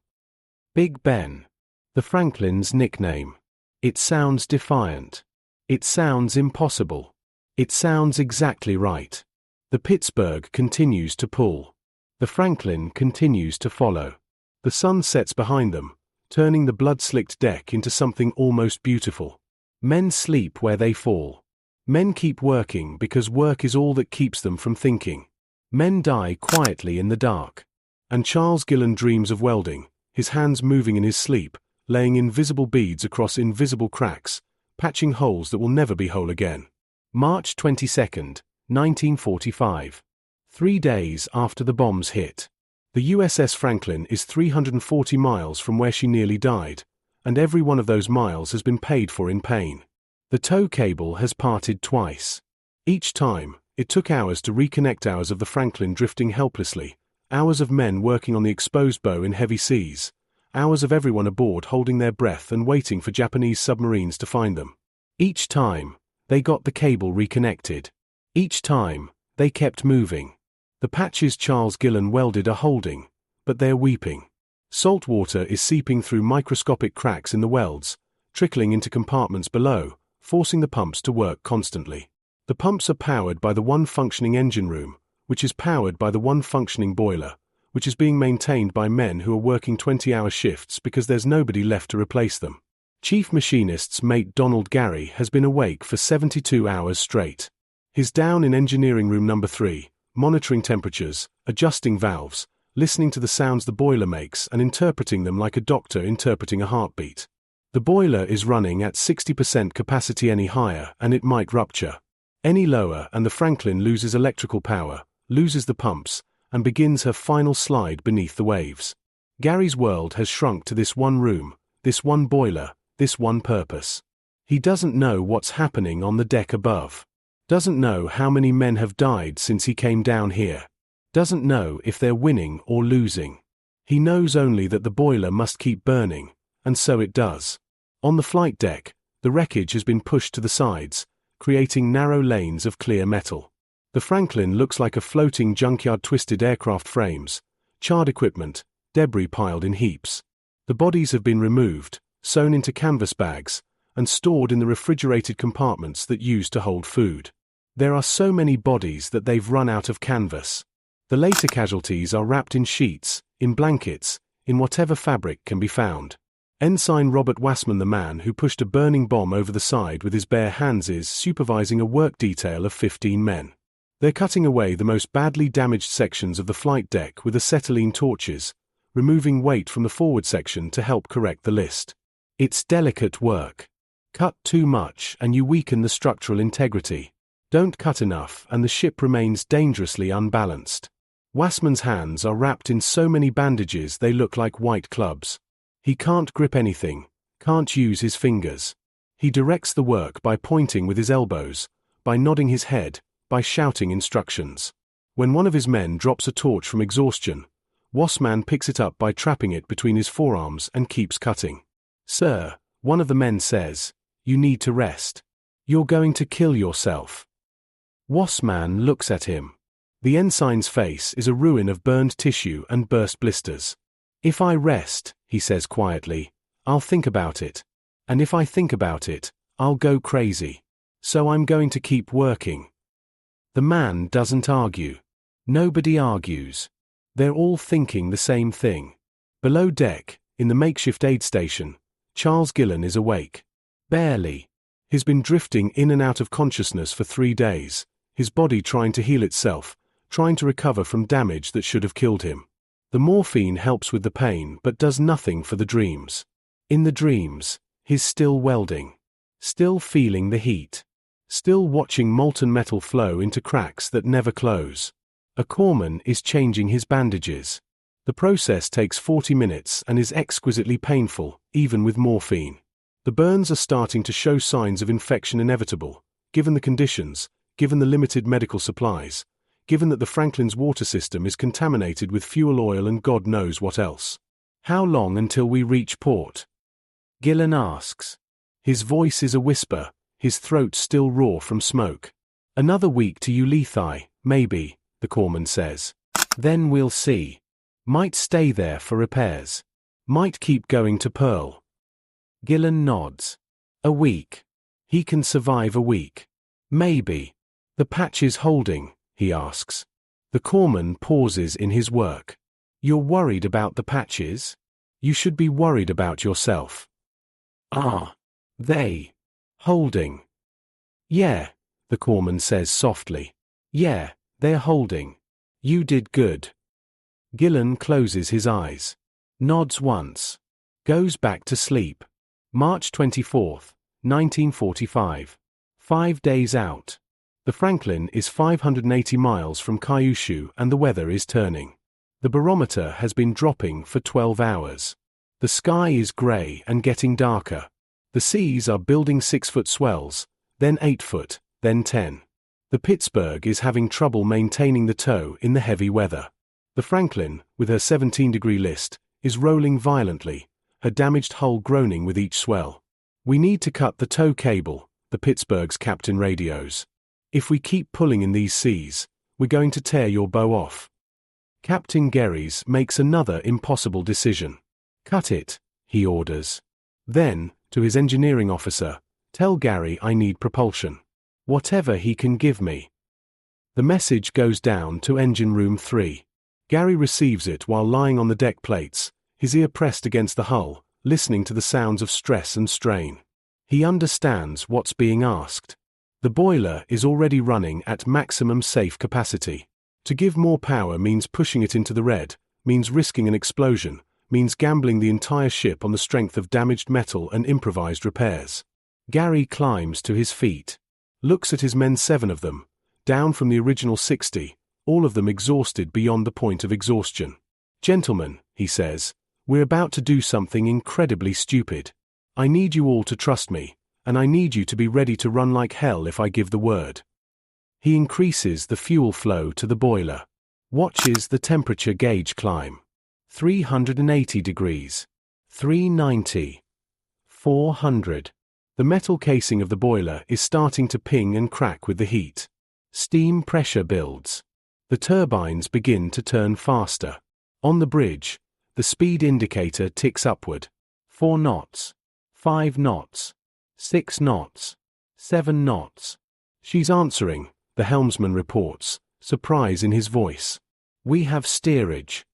A: Big Ben. The Franklin's nickname. It sounds defiant. It sounds impossible. It sounds exactly right. The Pittsburgh continues to pull. The Franklin continues to follow. The sun sets behind them, turning the blood-slicked deck into something almost beautiful. Men sleep where they fall. Men keep working because work is all that keeps them from thinking. Men die quietly in the dark. And Charles Gillan dreams of welding, his hands moving in his sleep, laying invisible beads across invisible cracks, patching holes that will never be whole again. March 22, 1945. 3 days after the bombs hit. The USS Franklin is 340 miles from where she nearly died, and every one of those miles has been paid for in pain. The tow cable has parted twice. Each time, it took hours to reconnect, hours of the Franklin drifting helplessly, hours of men working on the exposed bow in heavy seas, hours of everyone aboard holding their breath and waiting for Japanese submarines to find them. Each time, they got the cable reconnected. Each time, they kept moving. The patches Charles Gillan welded are holding, but they're weeping. Salt water is seeping through microscopic cracks in the welds, trickling into compartments below, forcing the pumps to work constantly. The pumps are powered by the one functioning engine room, which is powered by the one functioning boiler, which is being maintained by men who are working 20-hour shifts because there's nobody left to replace them. Chief Machinist's mate Donald Gary has been awake for 72 hours straight. He's down in engineering room number 3, monitoring temperatures, adjusting valves, listening to the sounds the boiler makes and interpreting them like a doctor interpreting a heartbeat. The boiler is running at 60% capacity. Any higher and it might rupture. Any lower and the Franklin loses electrical power, loses the pumps, and begins her final slide beneath the waves. Gary's world has shrunk to this one room, this one boiler, this one purpose. He doesn't know what's happening on the deck above. Doesn't know how many men have died since he came down here. Doesn't know if they're winning or losing. He knows only that the boiler must keep burning, and so it does. On the flight deck, the wreckage has been pushed to the sides, creating narrow lanes of clear metal. The Franklin looks like a floating junkyard, twisted aircraft frames, charred equipment, debris piled in heaps. The bodies have been removed, sewn into canvas bags, and stored in the refrigerated compartments that used to hold food. There are so many bodies that they've run out of canvas. The later casualties are wrapped in sheets, in blankets, in whatever fabric can be found. Ensign Robert Wassman, the man who pushed a burning bomb over the side with his bare hands, is supervising a work detail of 15 men. They're cutting away the most badly damaged sections of the flight deck with acetylene torches, removing weight from the forward section to help correct the list. It's delicate work. Cut too much and you weaken the structural integrity. Don't cut enough and the ship remains dangerously unbalanced. Wassman's hands are wrapped in so many bandages they look like white clubs. He can't grip anything, can't use his fingers. He directs the work by pointing with his elbows, by nodding his head, by shouting instructions. When one of his men drops a torch from exhaustion, Wassman picks it up by trapping it between his forearms and keeps cutting. "Sir," one of the men says, "you need to rest. You're going to kill yourself." Wassman looks at him. The ensign's face is a ruin of burned tissue and burst blisters. "If I rest," he says quietly, "I'll think about it. And if I think about it, I'll go crazy. So I'm going to keep working." The man doesn't argue. Nobody argues. They're all thinking the same thing. Below deck, in the makeshift aid station, Charles Gillan is awake. Barely. He's been drifting in and out of consciousness for 3 days, his body trying to heal itself, trying to recover from damage that should have killed him. The morphine helps with the pain but does nothing for the dreams. In the dreams, he's still welding. Still feeling the heat. Still watching molten metal flow into cracks that never close. A corpsman is changing his bandages. The process takes 40 minutes and is exquisitely painful, even with morphine. The burns are starting to show signs of infection inevitable, given the conditions, given the limited medical supplies, given that the Franklin's water system is contaminated with fuel oil and God knows what else. "How long until we reach port?" Gillan asks. His voice is a whisper, his throat still raw from smoke. "Another week to Ulethi, maybe," the corpsman says. "Then we'll see. Might stay there for repairs. Might keep going to Pearl." Gillan nods. "A week. He can survive a week. Maybe. The patch is holding," he asks. The corpsman pauses in his work. "You're worried about the patches? You should be worried about yourself." "Ah. They. Holding." "Yeah," the corpsman says softly. "Yeah, they're holding. You did good." Gillan closes his eyes. Nods once. Goes back to sleep. March 24th, 1945. 5 days out. The Franklin is 580 miles from Kyushu and the weather is turning. The barometer has been dropping for 12 hours. The sky is grey and getting darker. The seas are building 6-foot swells, then 8-foot, then 10. The Pittsburgh is having trouble maintaining the tow in the heavy weather. The Franklin, with her 17-degree list, is rolling violently, her damaged hull groaning with each swell. "We need to cut the tow cable," the Pittsburgh's captain radios. "If we keep pulling in these seas, we're going to tear your bow off." Captain Gehres makes another impossible decision. "Cut it," he orders. Then, to his engineering officer, "Tell Gary I need propulsion. Whatever he can give me." The message goes down to Engine Room 3. Gary receives it while lying on the deck plates, his ear pressed against the hull, listening to the sounds of stress and strain. He understands what's being asked. The boiler is already running at maximum safe capacity. To give more power means pushing it into the red, means risking an explosion, means gambling the entire ship on the strength of damaged metal and improvised repairs. Gary climbs to his feet. Looks at his men, 7 of them, down from the original 60, all of them exhausted beyond the point of exhaustion. "Gentlemen," he says, "we're about to do something incredibly stupid. I need you all to trust me, and I need you to be ready to run like hell if I give the word." He increases the fuel flow to the boiler. Watches the temperature gauge climb. 380 degrees. 390. 400. The metal casing of the boiler is starting to ping and crack with the heat. Steam pressure builds. The turbines begin to turn faster. On the bridge, the speed indicator ticks upward. 4 knots. 5 knots. 6 knots. 7 knots. "She's answering," the helmsman reports, surprise in his voice. "We have steerage."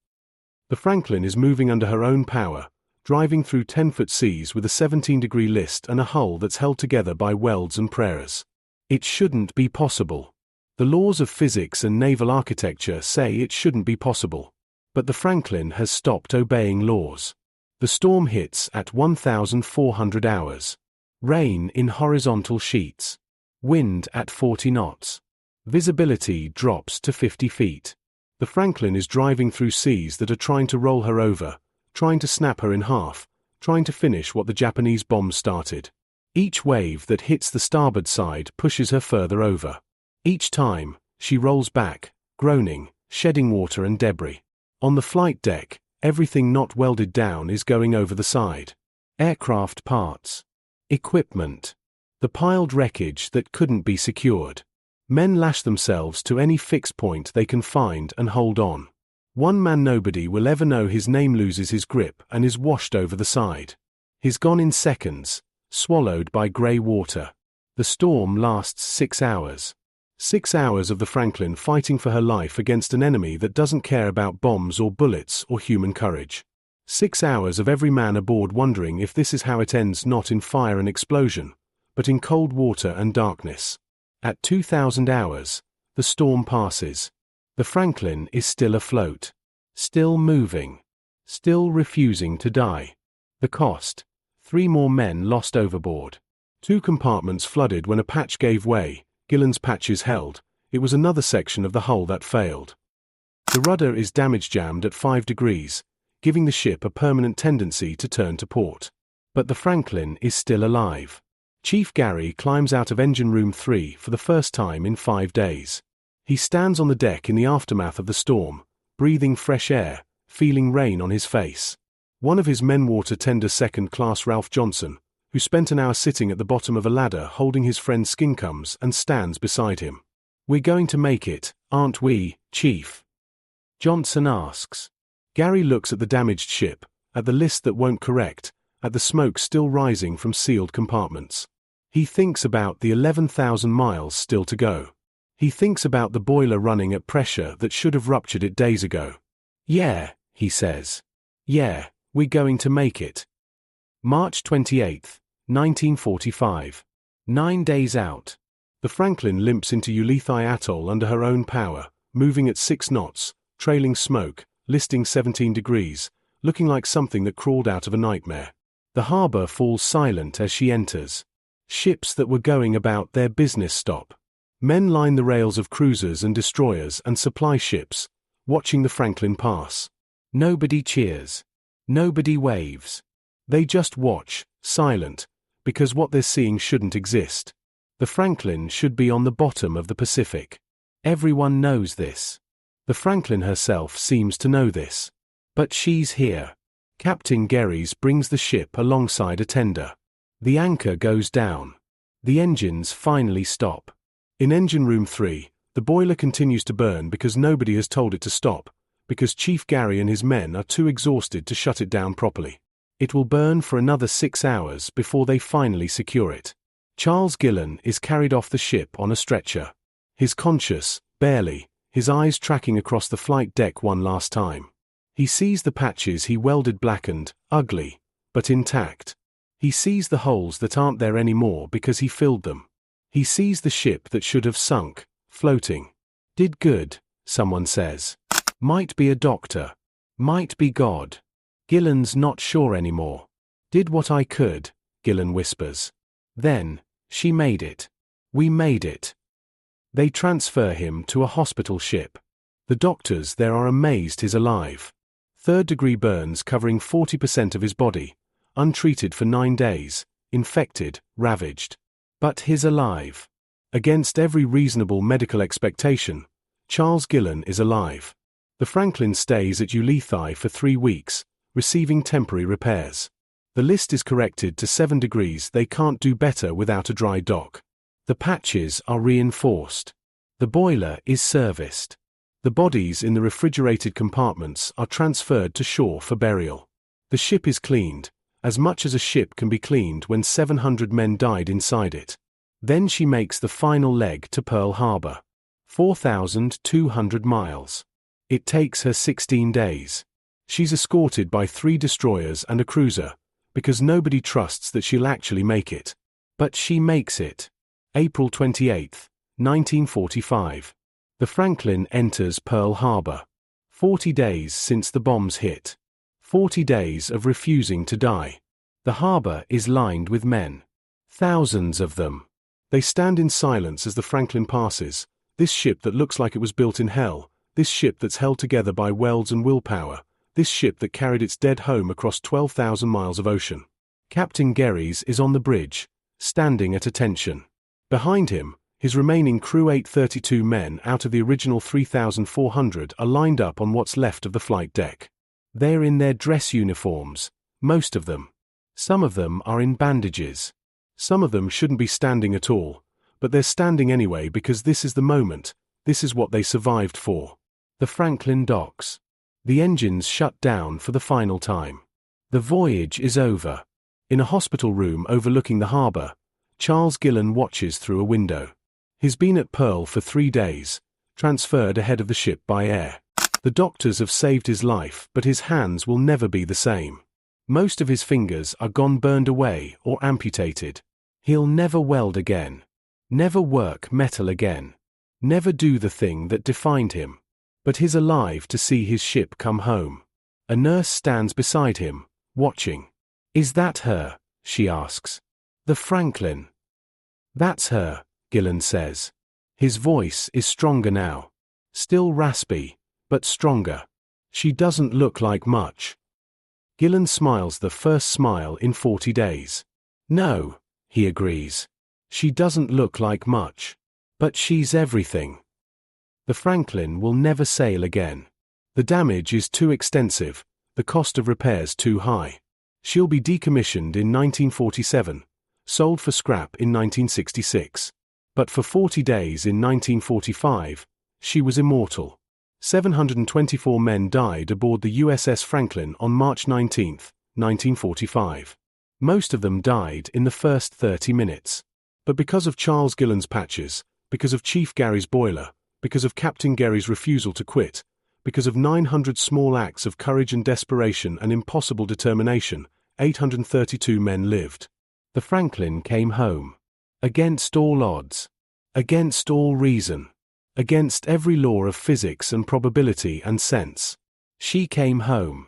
A: The Franklin is moving under her own power, driving through 10-foot seas with a 17-degree list and a hull that's held together by welds and prayers. It shouldn't be possible. The laws of physics and naval architecture say it shouldn't be possible. But the Franklin has stopped obeying laws. The storm hits at 1,400 hours. Rain in horizontal sheets. Wind at 40 knots. Visibility drops to 50 feet. The Franklin is driving through seas that are trying to roll her over, trying to snap her in half, trying to finish what the Japanese bombs started. Each wave that hits the starboard side pushes her further over. Each time, she rolls back, groaning, shedding water and debris. On the flight deck, everything not welded down is going over the side. Aircraft parts. Equipment. The piled wreckage that couldn't be secured. Men lash themselves to any fixed point they can find and hold on. One man nobody will ever know his name loses his grip and is washed over the side. He's gone in seconds, swallowed by grey water. The storm lasts 6 hours. 6 hours of the Franklin fighting for her life against an enemy that doesn't care about bombs or bullets or human courage. 6 hours of every man aboard wondering if this is how it ends, not in fire and explosion, but in cold water and darkness. At 2,000 hours, the storm passes. The Franklin is still afloat. Still moving. Still refusing to die. The cost: 3 more men lost overboard. 2 compartments flooded when a patch gave way. Gillan's patches held. It was another section of the hull that failed. The rudder is damage jammed at 5 degrees, giving the ship a permanent tendency to turn to port. But the Franklin is still alive. Chief Gary climbs out of engine room 3 for the first time in 5 days. He stands on the deck in the aftermath of the storm, breathing fresh air, feeling rain on his face. One of his men, water tender second class Ralph Johnson, who spent an hour sitting at the bottom of a ladder holding his friend Skin, comes and stands beside him. "We're going to make it, aren't we, Chief?" Johnson asks. Gary looks at the damaged ship, at the list that won't correct, at the smoke still rising from sealed compartments. He thinks about the 11,000 miles still to go. He thinks about the boiler running at pressure that should have ruptured it days ago. "Yeah," he says. "Yeah, we're going to make it." March 28, 1945. 9 days out. The Franklin limps into Ulithi Atoll under her own power, moving at 6 knots, trailing smoke, listing 17 degrees, looking like something that crawled out of a nightmare. The harbor falls silent as she enters. Ships that were going about their business stop. Men line the rails of cruisers and destroyers and supply ships, watching the Franklin pass. Nobody cheers. Nobody waves. They just watch, silent, because what they're seeing shouldn't exist. The Franklin should be on the bottom of the Pacific. Everyone knows this. The Franklin herself seems to know this. But she's here. Captain Gehres brings the ship alongside a tender. The anchor goes down. The engines finally stop. In engine room 3, the boiler continues to burn because nobody has told it to stop, because Chief Gary and his men are too exhausted to shut it down properly. It will burn for another 6 hours before they finally secure it. Charles Gillan is carried off the ship on a stretcher. He's conscious, barely, his eyes tracking across the flight deck one last time. He sees the patches he welded blackened, ugly, but intact. He sees the holes that aren't there anymore because he filled them. He sees the ship that should have sunk, floating. Did good, someone says. Might be a doctor. Might be God. Gillan's not sure anymore. Did what I could, Gillan whispers. Then, she made it. We made it. They transfer him to a hospital ship. The doctors there are amazed he's alive. 3rd-degree burns covering 40% of his body, untreated for 9 days, infected, ravaged. But he's alive. Against every reasonable medical expectation, Charles Gillan is alive. The Franklin stays at Ulithi for 3 weeks, receiving temporary repairs. The list is corrected to 7 degrees. They can't do better without a dry dock. The patches are reinforced. The boiler is serviced. The bodies in the refrigerated compartments are transferred to shore for burial. The ship is cleaned, as much as a ship can be cleaned when 700 men died inside it. Then she makes the final leg to Pearl Harbor. 4,200 miles. It takes her 16 days. She's escorted by 3 destroyers and a cruiser, because nobody trusts that she'll actually make it. But she makes it. April 28, 1945. The Franklin enters Pearl Harbor. 40 days since the bombs hit. 40 days of refusing to die. The harbor is lined with men. Thousands of them. They stand in silence as the Franklin passes, this ship that looks like it was built in hell, this ship that's held together by welds and willpower, this ship that carried its dead home across 12,000 miles of ocean. Captain Gehres is on the bridge, standing at attention. Behind him, his remaining crew 832 men out of the original 3,400 are lined up on what's left of the flight deck. They're in their dress uniforms, most of them. Some of them are in bandages. Some of them shouldn't be standing at all, but they're standing anyway because this is the moment, this is what they survived for. The Franklin docks. The engines shut down for the final time. The voyage is over. In a hospital room overlooking the harbor, Charles Gillan watches through a window. He's been at Pearl for 3 days, transferred ahead of the ship by air. The doctors have saved his life, but his hands will never be the same. Most of his fingers are gone, burned away or amputated. He'll never weld again. Never work metal again. Never do the thing that defined him. But he's alive to see his ship come home. A nurse stands beside him, watching. "Is that her?" she asks. "The Franklin." "That's her," Gillan says. His voice is stronger now. Still raspy, but stronger. "She doesn't look like much." Gillan smiles, the first smile in 40 days. "No," he agrees. "She doesn't look like much. But she's everything." The Franklin will never sail again. The damage is too extensive, the cost of repairs too high. She'll be decommissioned in 1947, sold for scrap in 1966. But for 40 days in 1945, she was immortal. 724 men died aboard the USS Franklin on March 19, 1945. Most of them died in the first 30 minutes. But because of Charles Gillan's patches, because of Chief Gary's boiler, because of Captain Gary's refusal to quit, because of 900 small acts of courage and desperation and impossible determination, 832 men lived. The Franklin came home. Against all odds. Against all reason. Against every law of physics and probability and sense. She came home.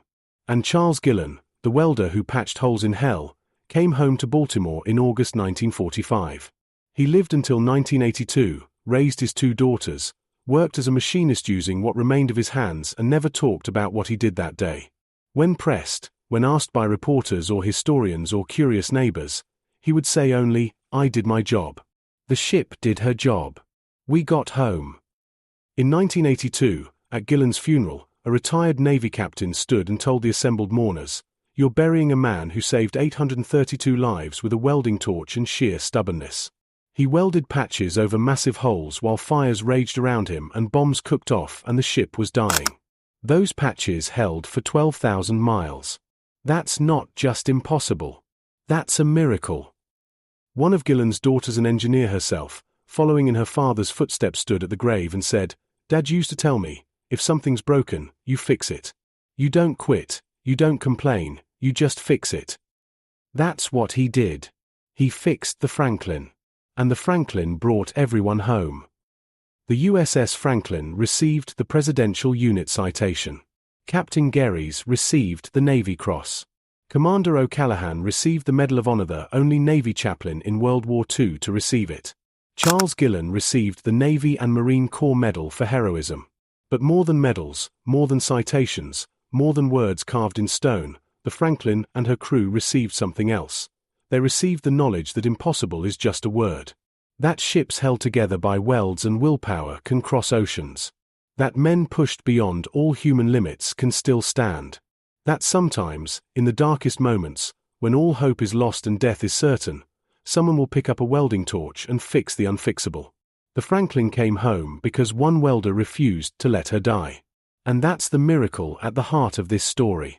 A: And Charles Gillan, the welder who patched holes in hell, came home to Baltimore in August 1945. He lived until 1982, raised his 2 daughters, worked as a machinist using what remained of his hands and never talked about what he did that day. When pressed, when asked by reporters or historians or curious neighbors, he would say only, "I did my job. The ship did her job. We got home." In 1982, at Gillan's funeral, a retired Navy captain stood and told the assembled mourners, "You're burying a man who saved 832 lives with a welding torch and sheer stubbornness." He welded patches over massive holes while fires raged around him and bombs cooked off and the ship was dying. Those patches held for 12,000 miles. That's not just impossible. That's a miracle. One of Gillan's daughters, an engineer herself, following in her father's footsteps, stood at the grave and said, "Dad used to tell me, if something's broken, you fix it. You don't quit, you don't complain, you just fix it." That's what he did. He fixed the Franklin. And the Franklin brought everyone home. The USS Franklin received the Presidential Unit Citation. Captain Gehres received the Navy Cross. Commander O'Callaghan received the Medal of Honor, the only Navy chaplain in World War II to receive it. Charles Gillan received the Navy and Marine Corps Medal for heroism. But more than medals, more than citations, more than words carved in stone, the Franklin and her crew received something else. They received the knowledge that impossible is just a word. That ships held together by welds and willpower can cross oceans. That men pushed beyond all human limits can still stand. That sometimes, in the darkest moments, when all hope is lost and death is certain, someone will pick up a welding torch and fix the unfixable. The Franklin came home because one welder refused to let her die. And that's the miracle at the heart of this story.